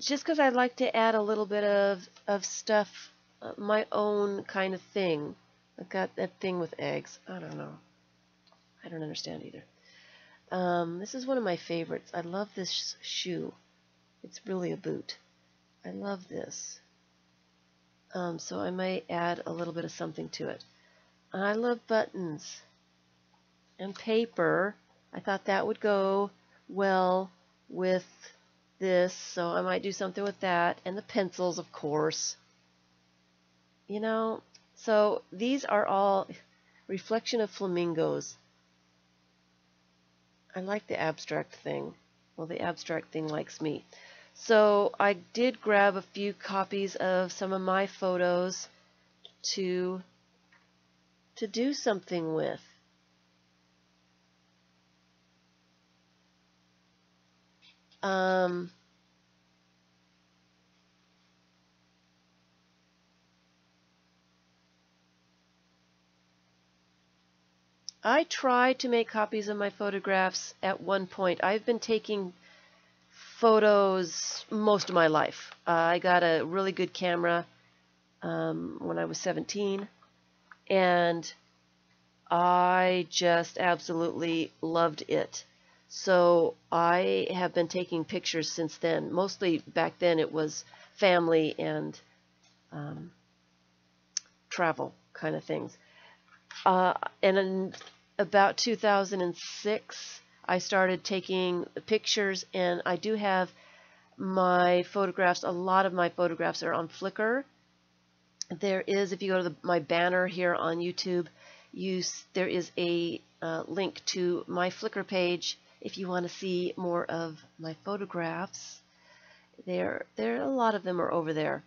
S1: Just because I'd like to add a little bit of stuff, my own kind of thing. I've got that thing with eggs. I don't know. I don't understand either. This is one of my favorites. I love this shoe. It's really a boot. I love this. So I might add a little bit of something to it. I love buttons and paper. I thought that would go well with this, so I might do something with that. And the pencils, of course. So these are all reflection of flamingos. I like the abstract thing. Well, the abstract thing likes me. So I did grab a few copies of some of my photos to do something with. I tried to make copies of my photographs at one point. I've been taking photos most of my life. I got a really good camera when I was 17, and I just absolutely loved it. So I have been taking pictures since then. Mostly back then it was family and travel kind of things. And in about 2006, I started taking pictures, and I do have my photographs. A lot of my photographs are on Flickr. There is, if you go to my banner here on YouTube, there is a link to my Flickr page if you want to see more of my photographs. A lot of them are over there.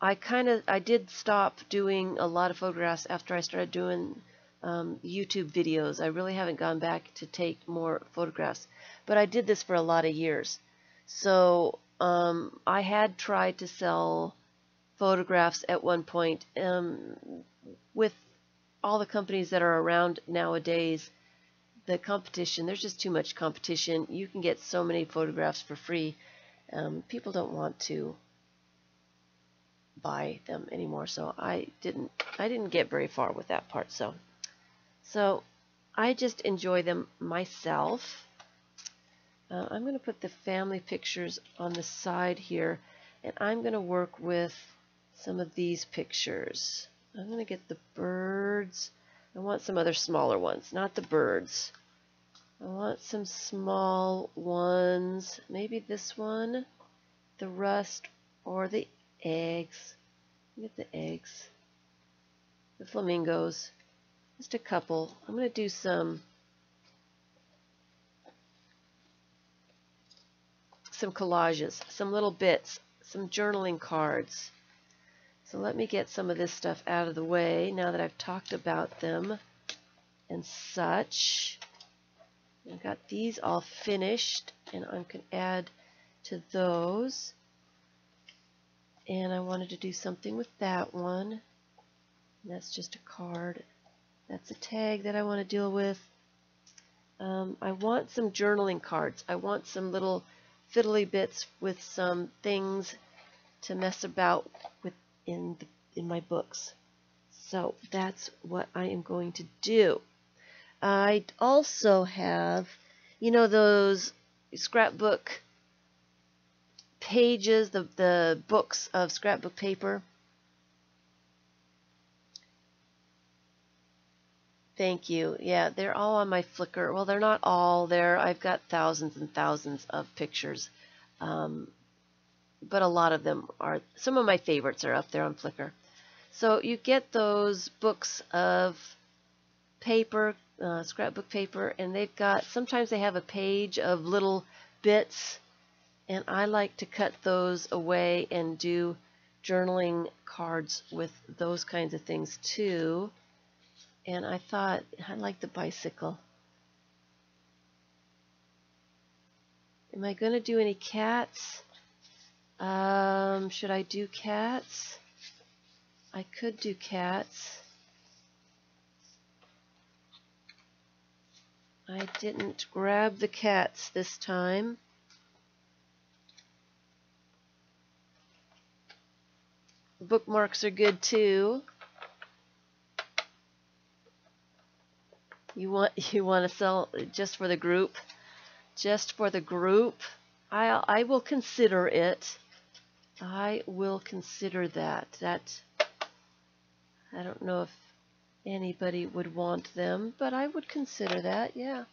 S1: I did stop doing a lot of photographs after I started doing YouTube videos. I really haven't gone back to take more photographs, but I did this for a lot of years. So I had tried to sell photographs at one point. With all the companies that are around nowadays, the competition, there's just too much competition. You can get so many photographs for free. People don't want to buy them anymore, so I didn't get very far with that part. So I just enjoy them myself. I'm going to put the family pictures on the side here, and I'm going to work with some of these pictures. I'm going to get the birds. I want some other smaller ones, not the birds. I want some small ones. Maybe this one, the rust, or the eggs. Get the eggs. The flamingos. Just a couple. I'm going to do some collages, some little bits, some journaling cards, So let me get some of this stuff out of the way now that I've talked about them and such. I've got these all finished, and I can add to those. And I wanted to do something with that one. And that's just a card. That's a tag that I want to deal with. I want some journaling cards. I want some little fiddly bits with some things to mess about with in my books. So that's what I am going to do. I also have, you know, those scrapbook pages, the books of scrapbook paper. Thank you. Yeah, they're all on my Flickr. Well, they're not all there. I've got thousands and thousands of pictures. But a lot of them are, some of my favorites are up there on Flickr. So you get those books of paper, scrapbook paper, and they've got, sometimes they have a page of little bits, and I like to cut those away and do journaling cards with those kinds of things too. And I thought, I like the bicycle. Am I going to do any cats? Should I do cats? I could do cats. I didn't grab the cats this time. Bookmarks are good too. You want to sell just for the group? Just for the group? I will consider it. I will consider that. I don't know if anybody would want them, but I would consider that, yeah.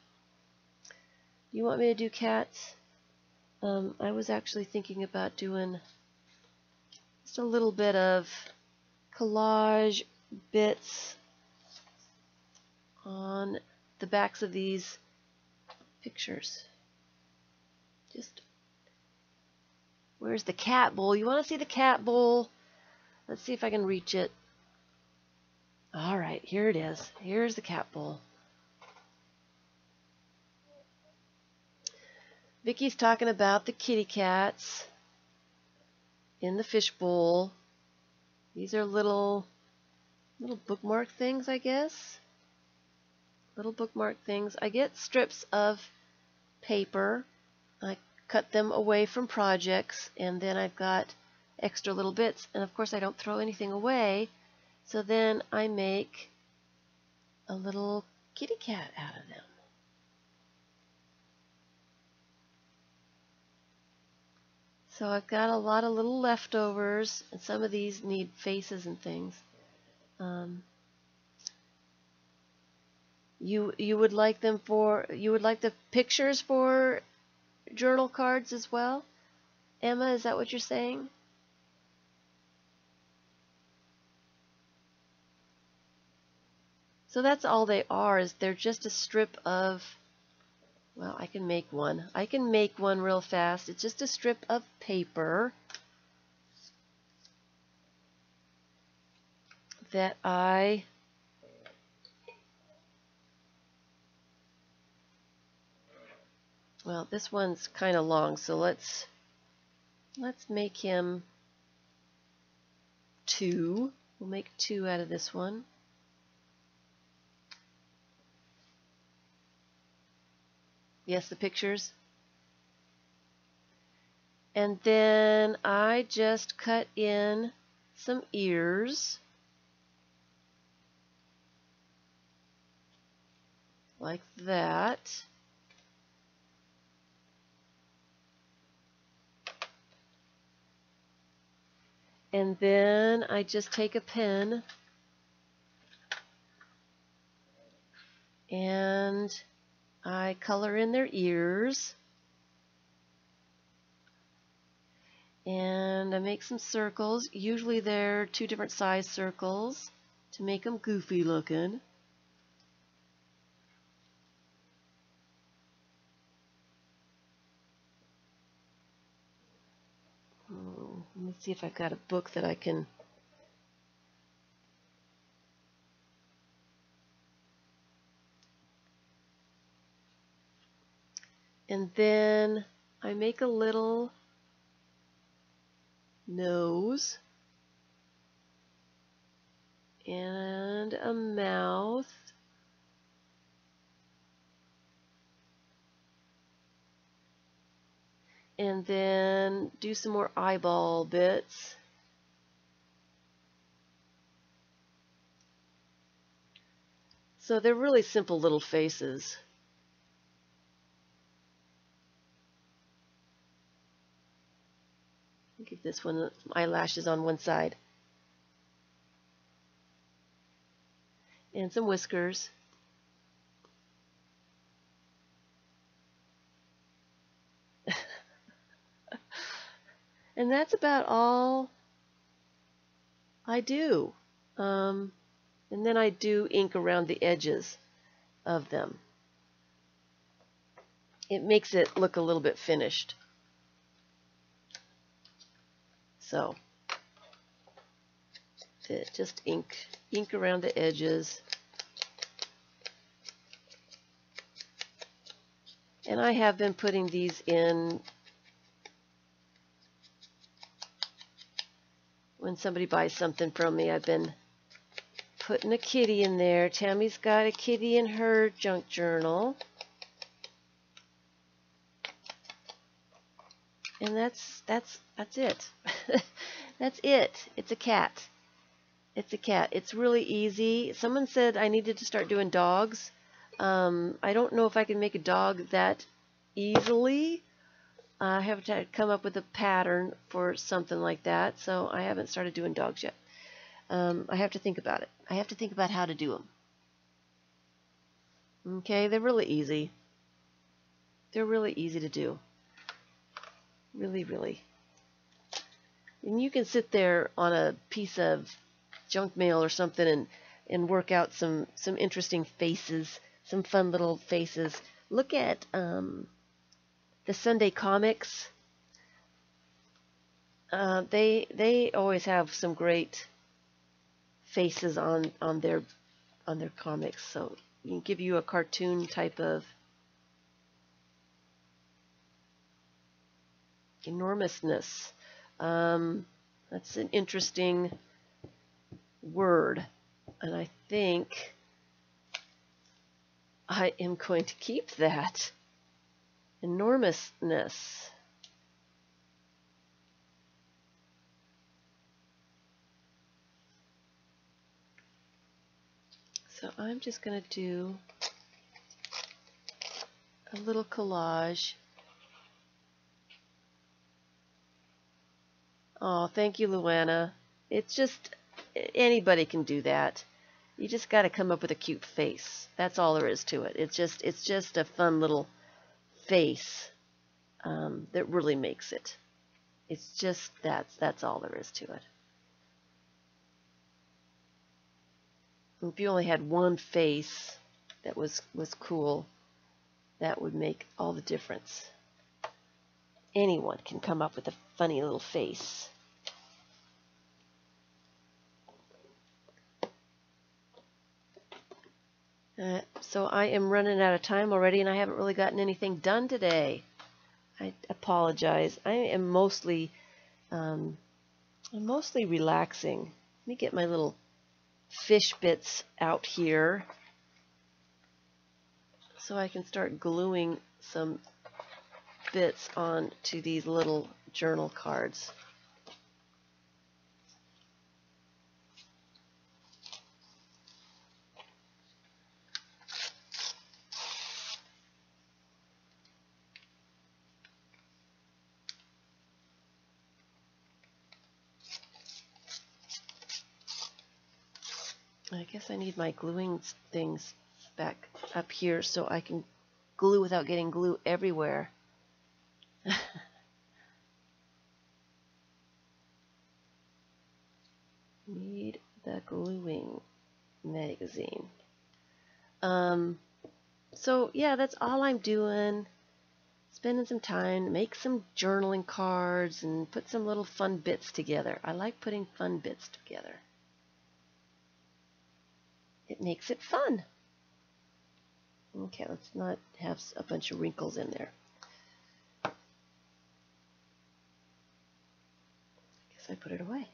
S1: You want me to do cats? I was actually thinking about doing just a little bit of collage bits on the backs of these pictures. Just, where's the cat bowl? You want to see the cat bowl? Let's see if I can reach it. All right, here it is. Here's the cat bowl. Vicky's talking about the kitty cats in the fish bowl. These are little bookmark things, I guess. Little bookmark things. I get strips of paper. I cut them away from projects, and then I've got extra little bits, and of course I don't throw anything away, so then I make a little kitty cat out of them. So I've got a lot of little leftovers, and some of these need faces and things. You would like them for, you would like the pictures for journal cards as well? Emma, is that what you're saying? So that's all they are, is they're just a strip of, well, I can make one. I can make one real fast. It's just a strip of paper that well, this one's kind of long, so let's make him 2. We'll make 2 out of this one. Yes, the pictures. And then I just cut in some ears. Like that. And then I just take a pen and I color in their ears. And I make some circles. Usually they're 2 different size circles to make them goofy looking. Let me see if I've got a book that I can And then I make a little nose and a mouth. And then do some more eyeball bits. So they're really simple little faces. Give this one eyelashes on one side. And some whiskers. And that's about all I do. And then I do ink around the edges of them. It makes it look a little bit finished. So just ink around the edges. And I have been putting these in when somebody buys something from me. I've been putting a kitty in there. Tammy's got a kitty in her junk journal. And that's it. That's it. It's a cat. It's a cat. It's really easy. Someone said I needed to start doing dogs. I don't know if I can make a dog that easily. I have to come up with a pattern for something like that, so I haven't started doing dogs yet. I have to think about it. I have to think about how to do them. Okay, they're really easy. They're really easy to do. Really, really. And you can sit there on a piece of junk mail or something and work out some interesting faces, some fun little faces. Look at the Sunday comics. They always have some great faces on their comics. So you can give you a cartoon type of enormousness. That's an interesting word, and I think I am going to keep that. Enormousness. So I'm just going to do a little collage. Oh, thank you, Luana. It's just, anybody can do that. You just got to come up with a cute face. That's all there is to it. It's just a fun little face that really makes it. It's just that's all there is to it. If you only had one face that was cool, that would make all the difference. Anyone can come up with a funny little face. So I am running out of time already, and I haven't really gotten anything done today. I apologize. I am mostly relaxing. Let me get my little fish bits out here so I can start gluing some bits onto these little journal cards. I guess I need my gluing things back up here so I can glue without getting glue everywhere. Need the gluing magazine. So yeah, that's all I'm doing. Spending some time, make some journaling cards and put some little fun bits together. I like putting fun bits together. It makes it fun. Okay, let's not have a bunch of wrinkles in there. put it away.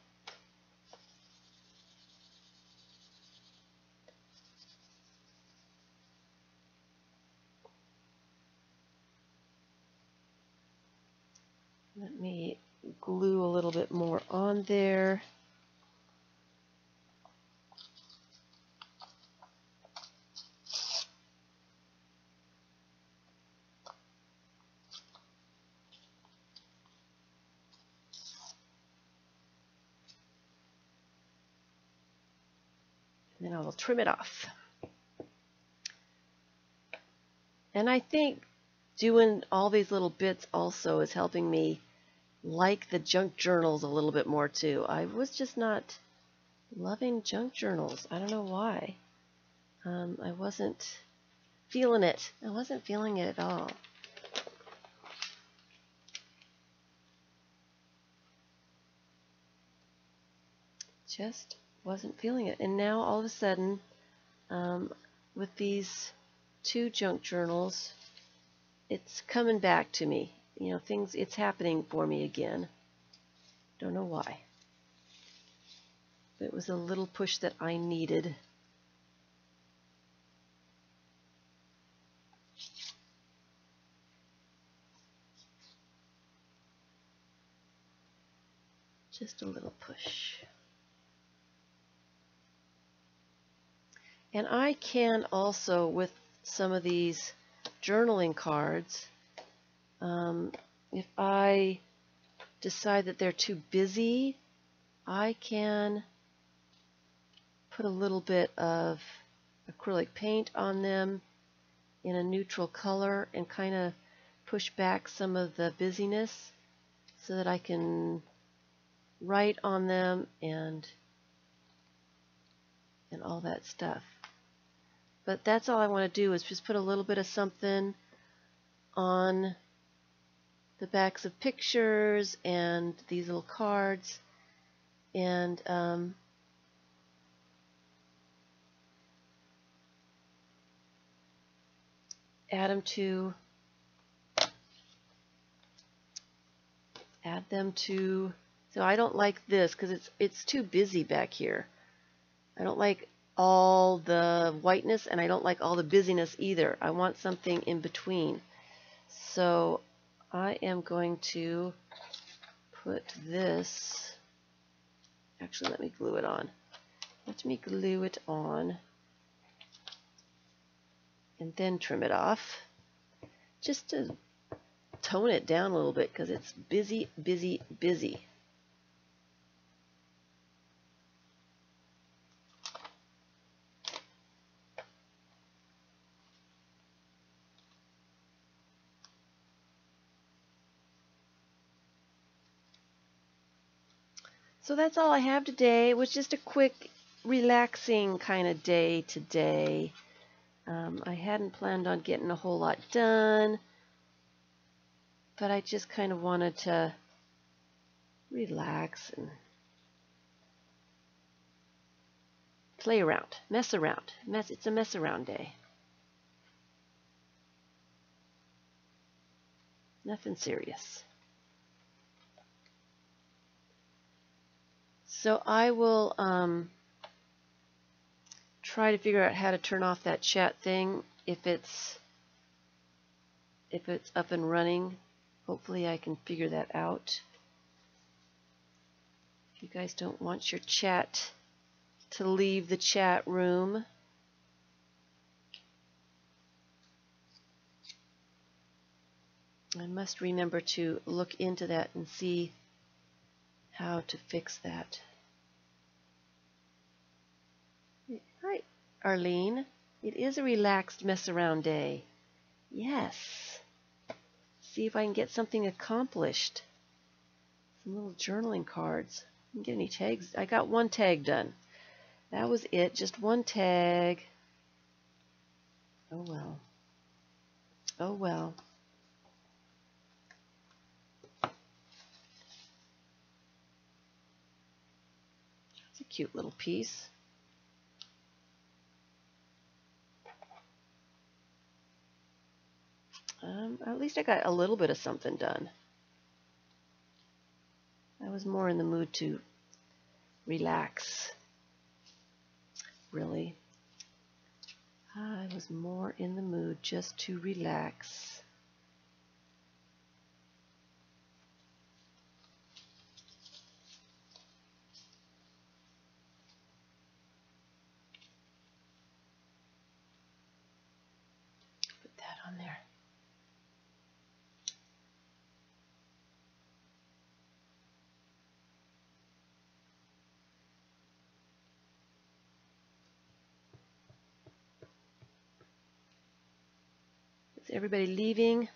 S1: Let me glue a little bit more on there. And then I will trim it off. And I think doing all these little bits also is helping me like the junk journals a little bit more too. I was just not loving junk journals. I don't know why. I wasn't feeling it. I wasn't feeling it at all. Just wasn't feeling it. And now all of a sudden, with these 2 junk journals, it's coming back to me. You know, it's happening for me again. Don't know why. But it was a little push that I needed. Just a little push. And I can also, with some of these journaling cards, if I decide that they're too busy, I can put a little bit of acrylic paint on them in a neutral color and kind of push back some of the busyness so that I can write on them and all that stuff. But that's all I want to do, is just put a little bit of something on the backs of pictures and these little cards, and add them to, so I don't like this because it's too busy back here. I don't like all the whiteness, and I don't like all the busyness either. I want something in between. So I am going to put this, actually let me glue it on. Let me glue it on and then trim it off, just to tone it down a little bit because it's busy, busy, busy. So that's all I have today. It was just a quick, relaxing kind of day today. I hadn't planned on getting a whole lot done, but I just kind of wanted to relax and play around, mess around. It's a mess around day. Nothing serious. So I will try to figure out how to turn off that chat thing if it's up and running. Hopefully I can figure that out. If you guys don't want your chat to leave the chat room, I must remember to look into that and see how to fix that. Hi, Arlene. It is a relaxed mess around day. Yes. See if I can get something accomplished. Some little journaling cards. I didn't get any tags. I got one tag done. That was it. Just one tag. Oh well. Oh well. It's a cute little piece. At least I got a little bit of something done. was more in the mood to relax. Really. I was more in the mood just to relax. Put that on there. Is everybody leaving?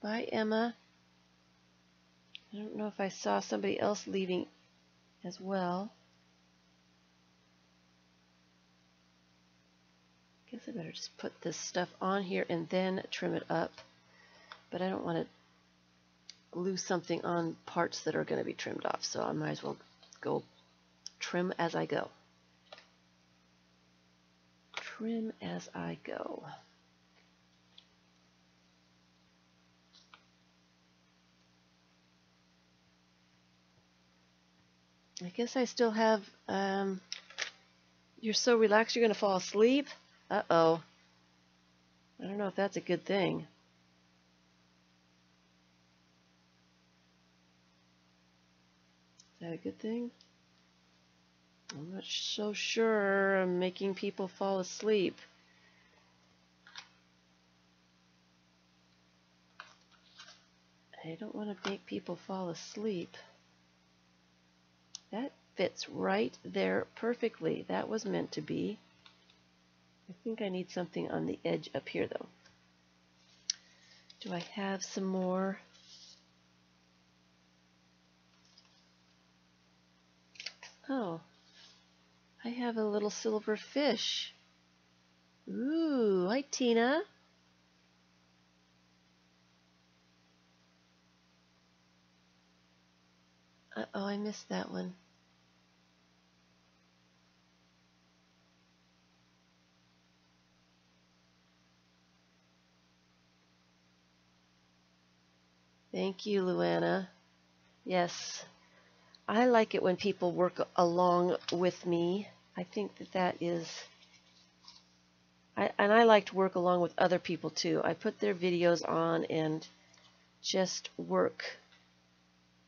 S1: Bye, Emma. I don't know if I saw somebody else leaving as well. Guess I better just put this stuff on here and then trim it up. But I don't want to glue something on parts that are going to be trimmed off, so I might as well go trim as I go. Trim as I go. I guess I still have, you're so relaxed you're going to fall asleep? Uh-oh. I don't know if that's a good thing. Is that a good thing? I'm not so sure I'm making people fall asleep. I don't want to make people fall asleep. That fits right there perfectly. That was meant to be. I think I need something on the edge up here, though. Do I have some more? Oh, I have a little silver fish. Ooh, hi, Tina. Uh-oh, I missed that one. Thank you, Luana. Yes, I like it when people work along with me. I think that is... and I like to work along with other people too. I put their videos on and just work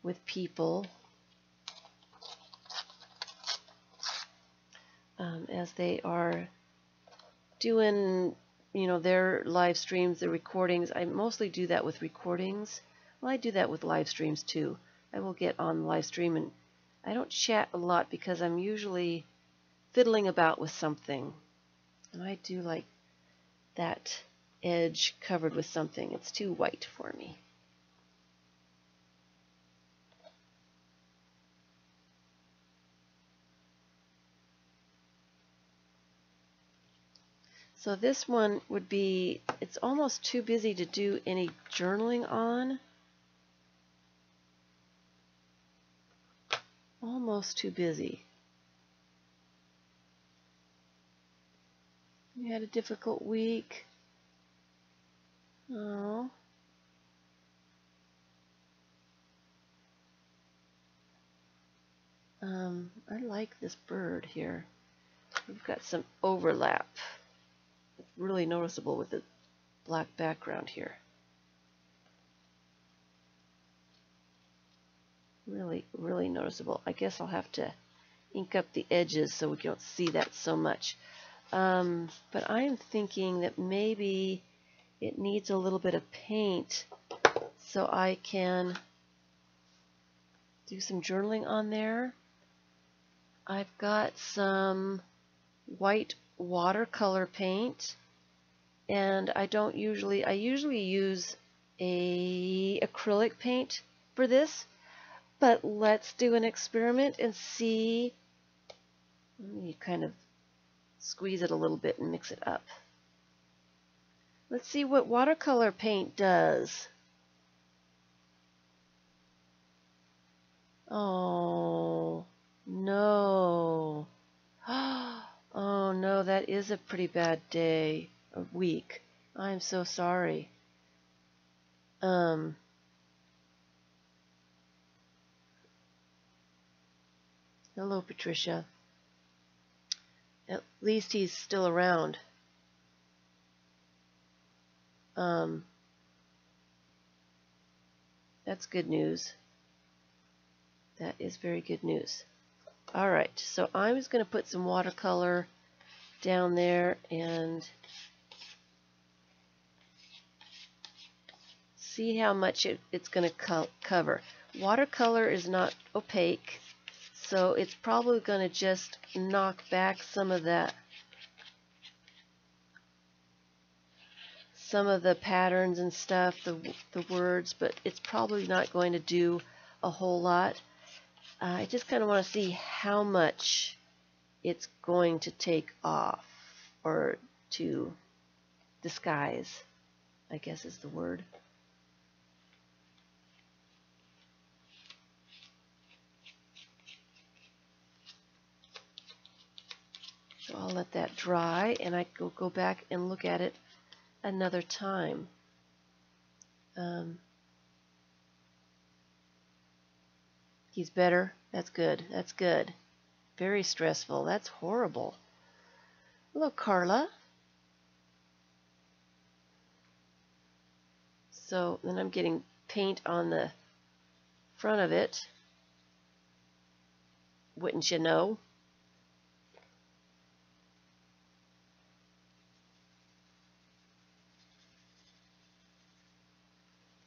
S1: with people as they are doing, their live streams, their recordings. I mostly do that with recordings. Well, I do that with live streams too. I will get on live stream and I don't chat a lot because I'm usually fiddling about with something. And I do like that edge covered with something. It's too white for me. So this one would be, it's almost too busy to do any journaling on. Almost too busy. You had a difficult week. Oh. I like this bird here. We've got some overlap. It's really noticeable with the black background here. Really, really noticeable. I guess I'll have to ink up the edges so we don't see that so much. But I'm thinking that maybe it needs a little bit of paint so I can do some journaling on there. I've got some white watercolor paint, and I usually use a acrylic paint for this, but let's do an experiment and see. Let me kind of squeeze it a little bit and mix it up. Let's see what watercolor paint does. Oh, no. Oh, no, that is a pretty bad day, or week. I'm so sorry. Hello, Patricia. At least he's still around. That's good news. That is very good news. All right, so I was going to put some watercolor down there and see how much it's going to cover. Watercolor is not opaque, so it's probably going to just knock back some of that, some of the patterns and stuff, the words, but it's probably not going to do a whole lot. I just kind of want to see how much it's going to take off, or to disguise, I guess is the word. So I'll let that dry, and I will go back and look at it another time. He's better. That's good. That's good. Very stressful. That's horrible. Hello, Carla. So then I'm getting paint on the front of it. Wouldn't you know?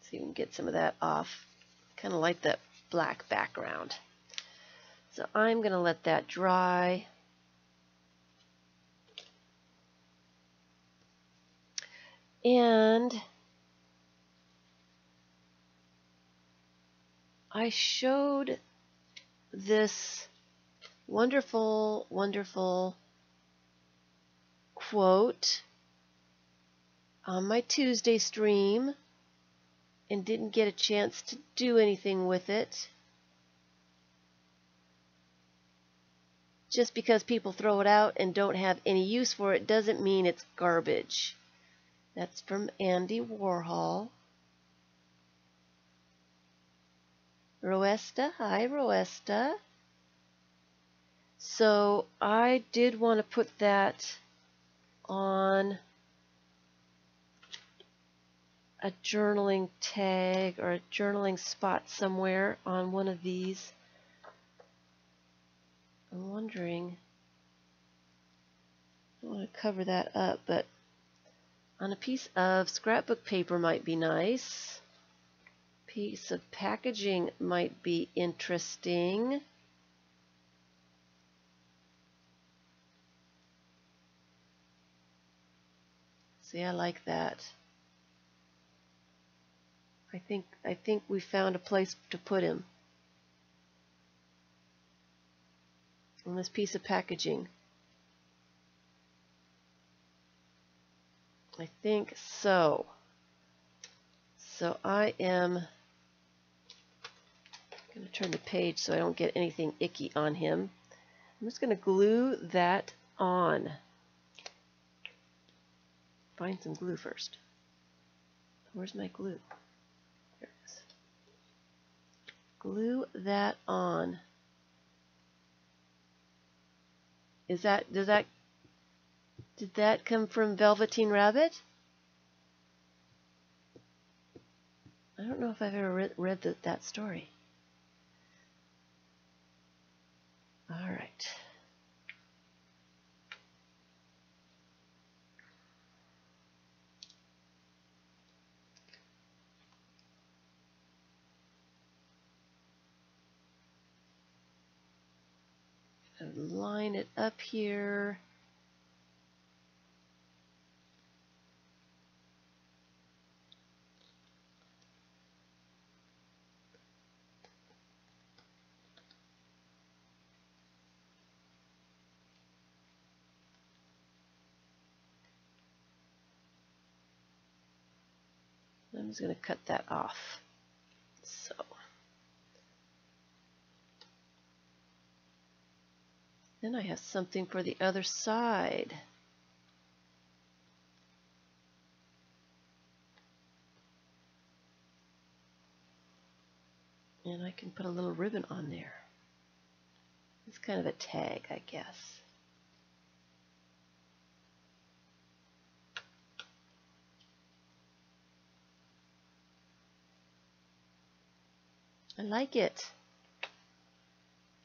S1: See if we can get some of that off. Kind of like that black background. So I'm going to let that dry. And I showed this wonderful, wonderful quote on my Tuesday stream and didn't get a chance to do anything with it. Just because people throw it out and don't have any use for it doesn't mean it's garbage. That's from Andy Warhol. Roesta, hi Roesta. So I did want to put that on a journaling tag or a journaling spot somewhere on one of these. I'm wondering, I don't want to cover that up, but on a piece of scrapbook paper might be nice. Piece of packaging might be interesting. See, I like that. I think we found a place to put him on this piece of packaging. I think so. So I am going to turn the page so I don't get anything icky on him. I'm just going to glue that on. Find some glue first. Where's my glue? There it is. Glue that on. Did that come from Velveteen Rabbit? I don't know if I've ever read that story. All right. Line it up here. I'm just going to cut that off. So. Then I have something for the other side. can put a little ribbon on there. It's kind of a tag, I guess. I like it.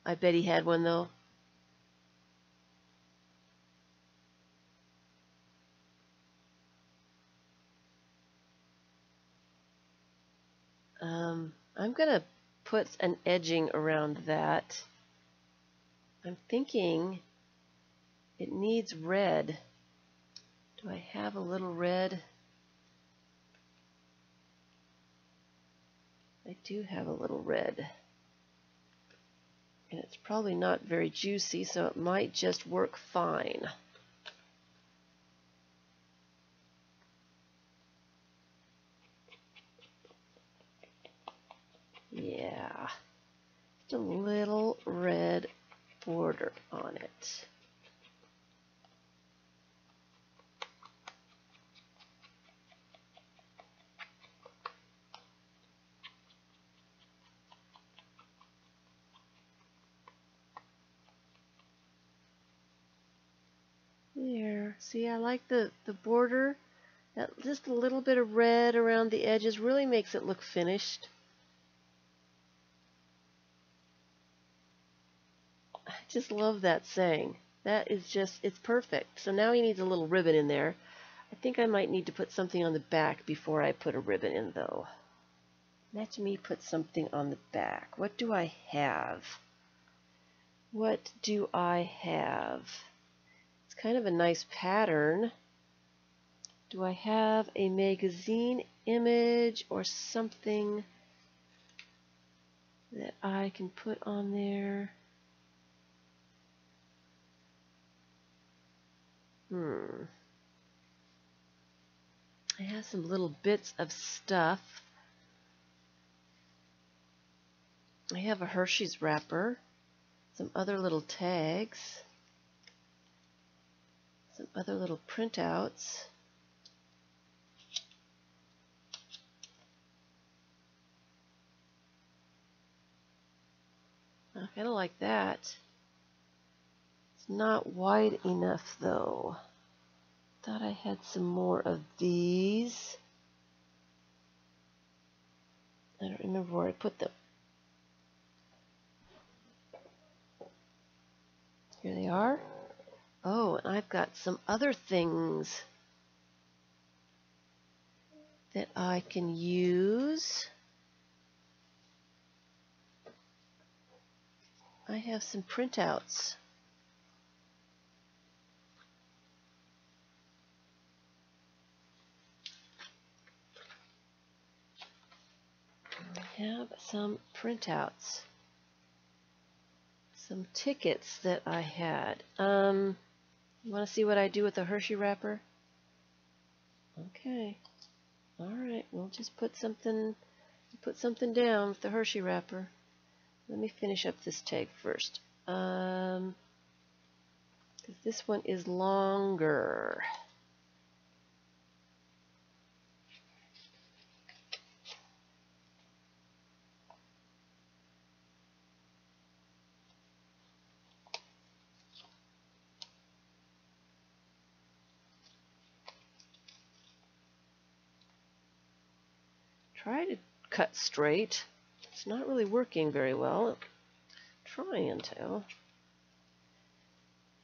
S1: I bet he had one though. I'm going to put an edging around that. I'm thinking it needs red. Do I have a little red? I do have a little red. And it's probably not very juicy, so it might just work fine. Yeah, just a little red border on it. There, see, I like the border. That just a little bit of red around the edges really makes it look finished. I just love that saying. That is just, it's perfect. So now he needs a little ribbon in there. I think I might need to put something on the back before I put a ribbon in though. Let me put something on the back. What do I have? What do I have? It's kind of a nice pattern. Do I have a magazine image or something that I can put on there? I have some little bits of stuff. I have a Hershey's wrapper, some other little tags, some other little printouts. I kind of like that. It's not wide enough though. Thought I had some more of these. I don't remember where I put them. Here they are. Oh, and I've got some other things that I can use. I have some printouts. I have some printouts. Some tickets that I had. You want to see what I do with the Hershey wrapper? Okay. Alright, we'll just put something down with the Hershey wrapper. Let me finish up this tag first. Because this one is longer. Try to cut straight. It's not really working very well. I'm trying to.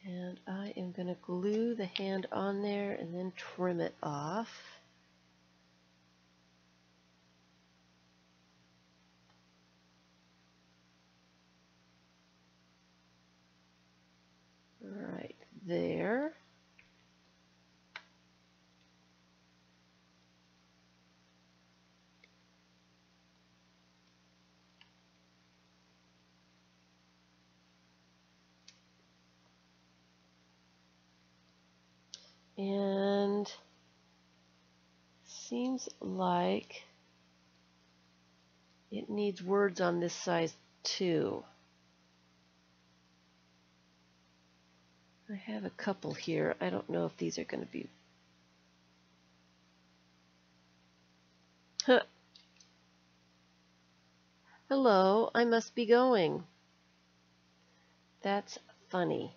S1: And I am going to glue the hand on there and then trim it off. Right there. And seems like it needs words on this size too. I have a couple here. I don't know if these are going to be... Hello, hello, I must be going. That's funny.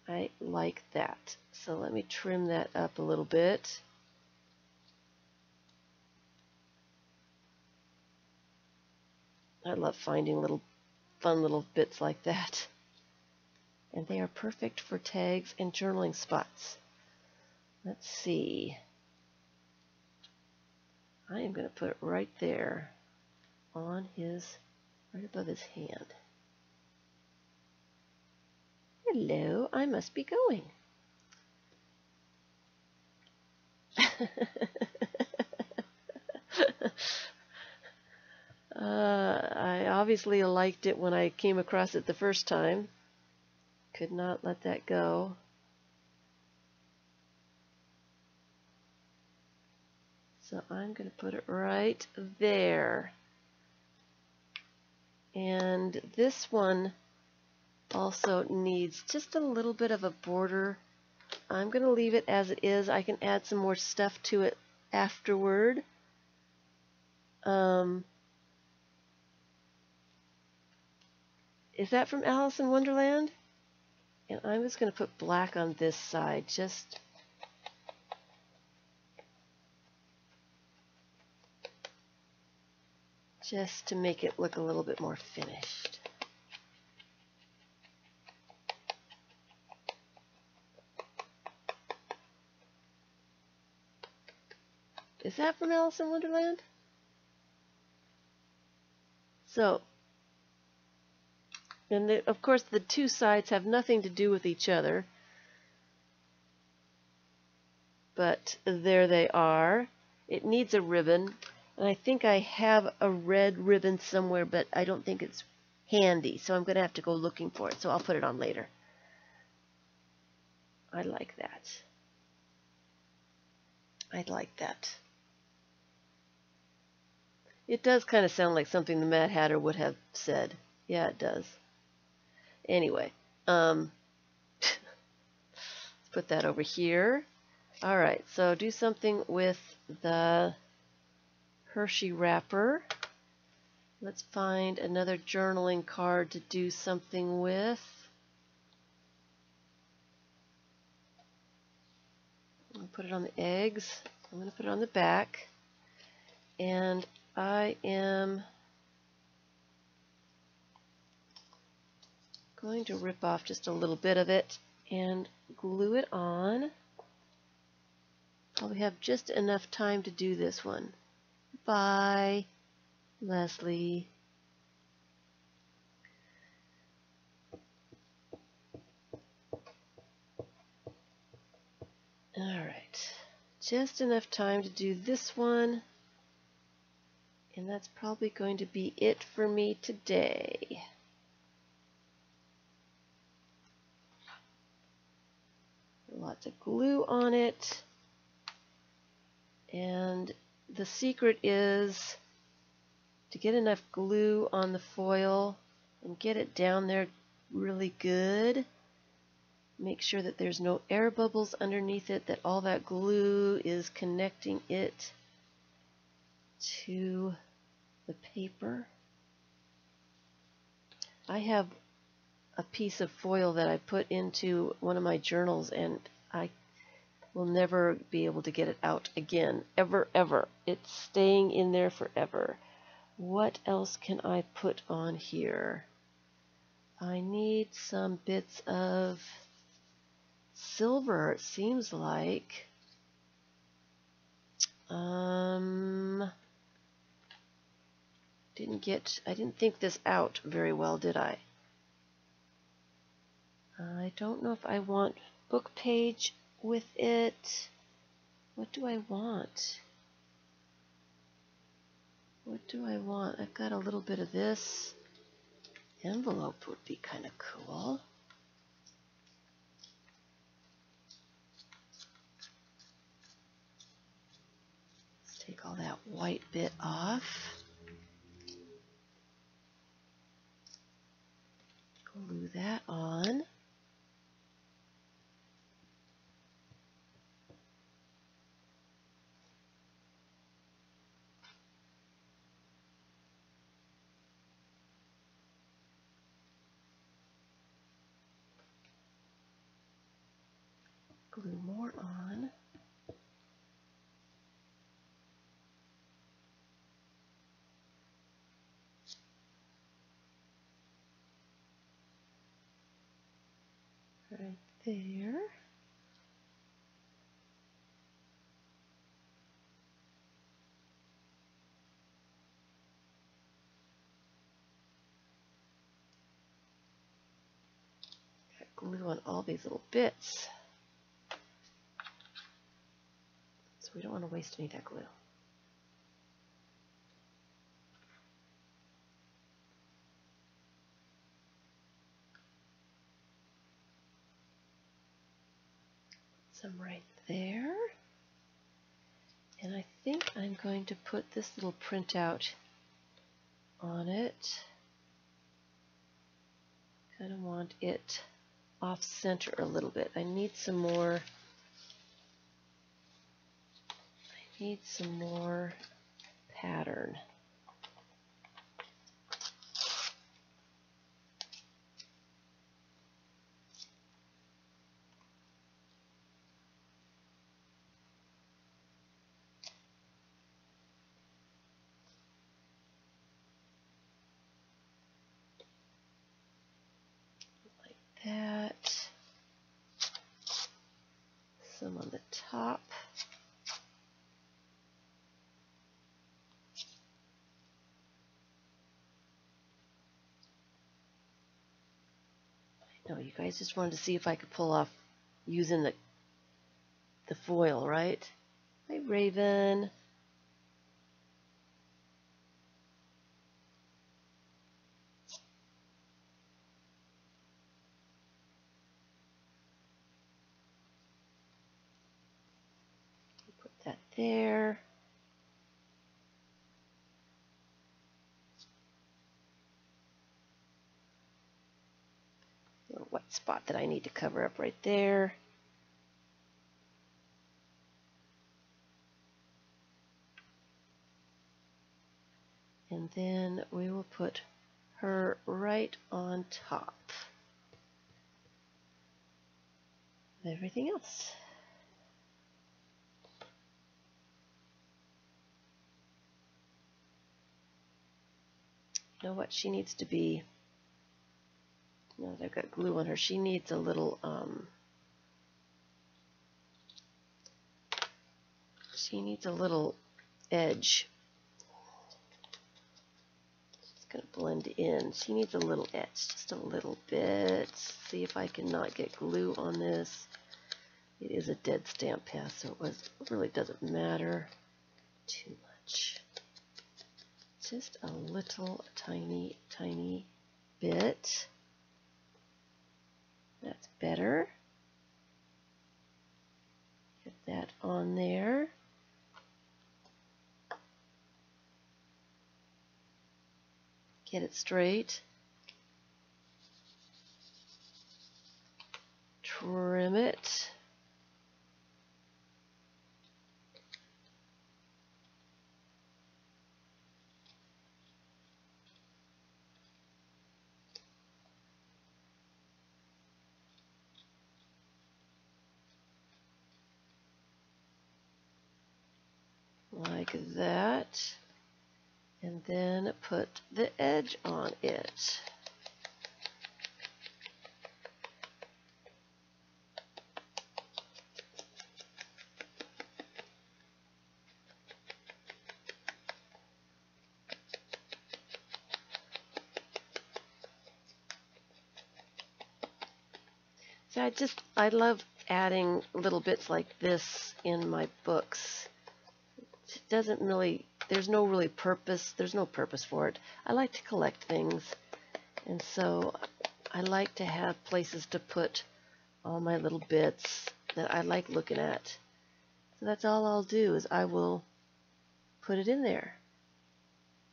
S1: I like that. So let me trim that up a little bit. I love finding fun little bits like that. And they are perfect for tags and journaling spots. Let's see. I am going to put it right there on right above his hand. Hello, I must be going. I obviously liked it when I came across it the first time. Could not let that go. So I'm going to put it right there. And this one also needs just a little bit of a border. I'm going to leave it as it is. I can add some more stuff to it afterward. Is that from Alice in Wonderland? And I'm just going to put black on this side, just to make it look a little bit more finished. Is that from Alice in Wonderland? So, and of course the two sides have nothing to do with each other, but there they are. It needs a ribbon, and I think I have a red ribbon somewhere, but I don't think it's handy, so I'm going to have to go looking for it, so I'll put it on later. I like that. I like that. It does kind of sound like something the Mad Hatter would have said. Yeah, it does. Anyway, let's put that over here. All right, so do something with the Hershey wrapper. Let's find another journaling card to do something with. I'll put it on the eggs. I'm going to put it on the back. And I am going to rip off just a little bit of it and glue it on. Probably have just enough time to do this one. Bye, Leslie. All right, just enough time to do this one. And that's probably going to be it for me today. Lots of glue on it. And the secret is to get enough glue on the foil and get it down there really good. Make sure that there's no air bubbles underneath it, that all that glue is connecting it to the paper. I have a piece of foil that I put into one of my journals, and I will never be able to get it out again, ever, ever. It's staying in there forever. What else can I put on here? I need some bits of silver, it seems like. I didn't think this out very well, did I? I don't know if I want book page with it. What do I want? What do I want? I've got a little bit of this. Envelope would be kind of cool. Let's take all that white bit off. Glue that on. glue more on. Right there. Got glue on all these little bits. So we don't want to waste any of that glue. Some right there. And I think I'm going to put this little printout on it. Kind of want it off center a little bit. I need some more pattern. That, some on the top. I know you guys just wanted to see if I could pull off using the foil, right? Hi, Raven. Put that there. A little wet spot that I need to cover up right there. And then we will put her right on top of everything else. You know what? She needs to be, now that I've got glue on her, she needs a little, edge. It's going to blend in. She needs a little edge, just a little bit. See if I can not get glue on this. It is a dead stamp pass, so it really doesn't matter too much. Just a little tiny bit. That's better. Get that on there. Get it straight. Trim it. Like that, and then put the edge on it. So I love adding little bits like this in my books. It doesn't really, there's no purpose for it. I like to collect things, and so I like to have places to put all my little bits that I like looking at. So that's all I'll do, is I will put it in there.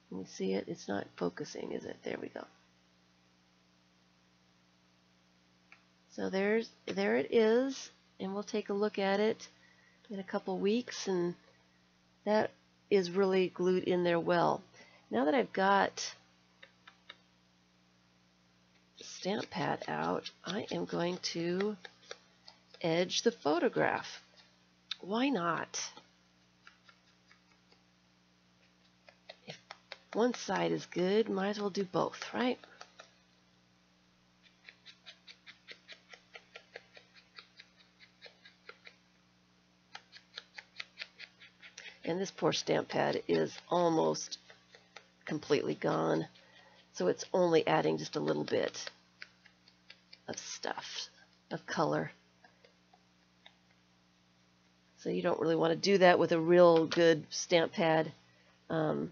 S1: Can you see it? It's not focusing, is it? There we go. So there it is, and we'll take a look at it in a couple weeks, and that is really glued in there well. Now that I've got the stamp pad out, I am going to edge the photograph. Why not? If one side is good, might as well do both, right? And this poor stamp pad is almost completely gone, so it's only adding just a little bit of stuff, of color. So you don't really want to do that with a real good stamp pad, because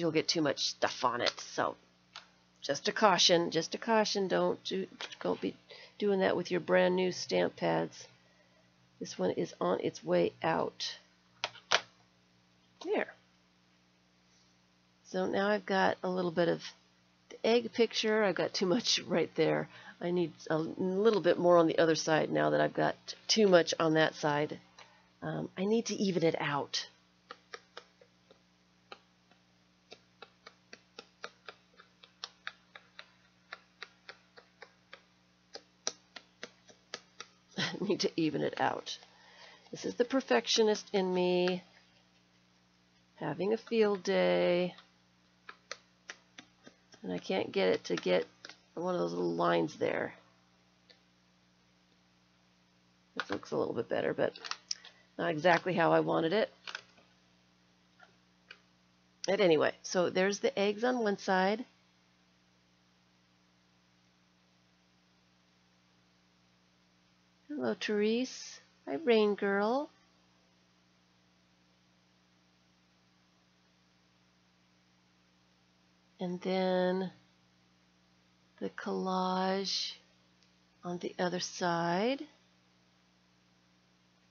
S1: you'll get too much stuff on it. So just a caution, don't be doing that with your brand new stamp pads. This one is on its way out. There. So now I've got a little bit of the egg picture. I've got too much right there. I need a little bit more on the other side now that I've got too much on that side. I need to even it out. Need to even it out. This is the perfectionist in me having a field day, and I can't get it to get one of those little lines there. This looks a little bit better, but not exactly how I wanted it. But anyway, so there's the eggs on one side. Hello, Therese. Hi, Rain Girl. And then the collage on the other side.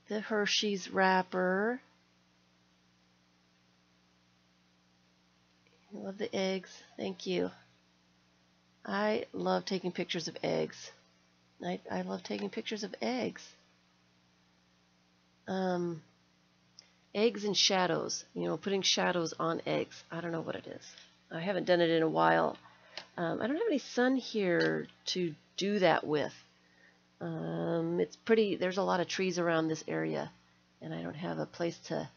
S1: The Hershey's wrapper. I love the eggs. Thank you. I love taking pictures of eggs. I love taking pictures of eggs. Eggs and shadows. You know, putting shadows on eggs. I don't know what it is. I haven't done it in a while. I don't have any sun here to do that with. It's pretty. There's a lot of trees around this area, and I don't have a place to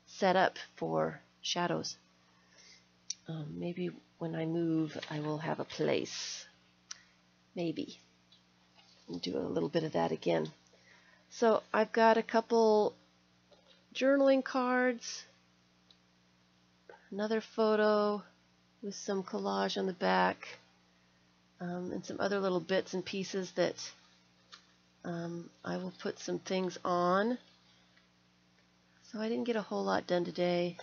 S1: set up for shadows. Maybe when I move, I will have a place. Maybe. Do a little bit of that again. So I've got a couple journaling cards, another photo with some collage on the back, and some other little bits and pieces that I will put some things on. So I didn't get a whole lot done today,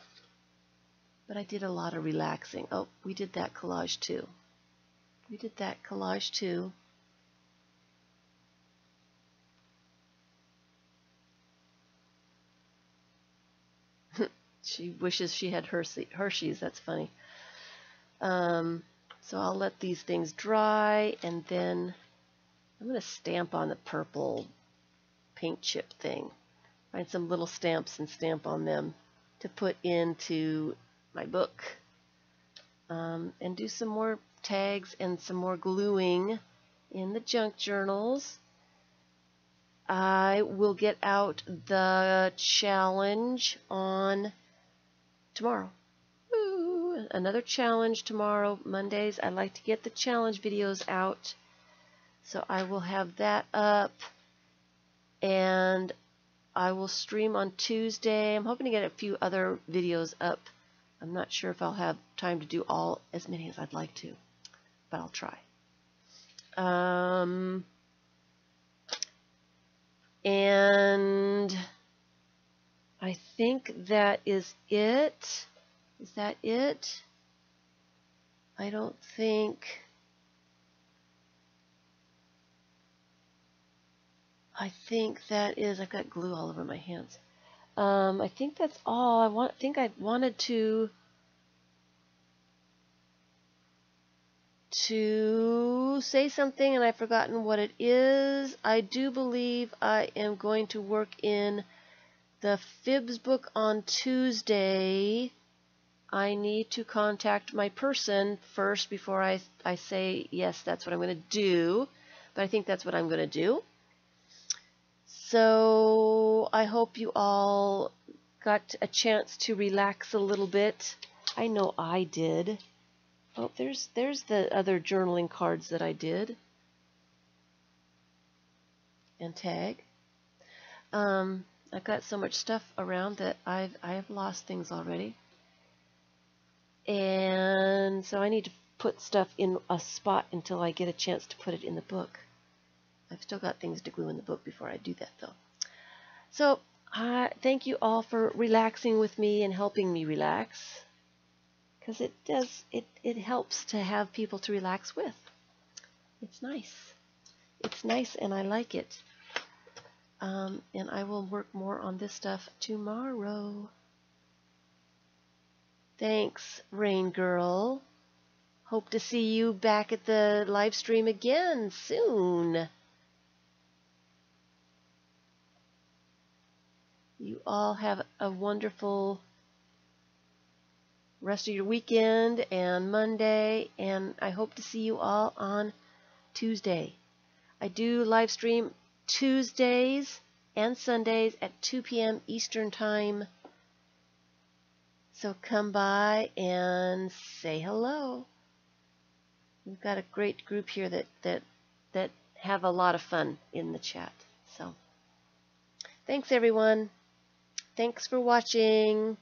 S1: but I did a lot of relaxing. Oh, we did that collage too. She wishes she had Hershey's. That's funny. So I'll let these things dry, and then I'm going to stamp on the purple paint chip thing. Find some little stamps and stamp on them to put into my book. And do some more tags and some more gluing in the junk journals. I will get out the challenge on tomorrow. Woo! Another challenge tomorrow, Mondays. I like to get the challenge videos out. So I will have that up, and I will stream on Tuesday. I'm hoping to get a few other videos up. I'm not sure if I'll have time to do as many as I'd like to, but I'll try. And I think that is it. Is that it? I don't think. I think that is. I've got glue all over my hands. I think that's all. I think I wanted to say something, and I've forgotten what it is. I do believe I am going to work in the FIBS book on Tuesday. I need to contact my person first before I say, yes, that's what I'm going to do. but I think that's what I'm going to do. So I hope you all got a chance to relax a little bit. I know I did. Oh, there's the other journaling cards that I did. And tag. I've got so much stuff around that I have lost things already. And so I need to put stuff in a spot until I get a chance to put it in the book. I've still got things to glue in the book before I do that, though. So thank you all for relaxing with me and helping me relax, because it helps to have people to relax with. It's nice. It's nice, and I like it. And I will work more on this stuff tomorrow. Thanks, Rain Girl. Hope to see you back at the live stream again soon. You all have a wonderful rest of your weekend and Monday, and I hope to see you all on Tuesday. I do live stream Tuesdays and Sundays at 2 p.m. Eastern Time. So come by and say hello. We've got a great group here that have a lot of fun in the chat. So thanks, everyone. Thanks for watching.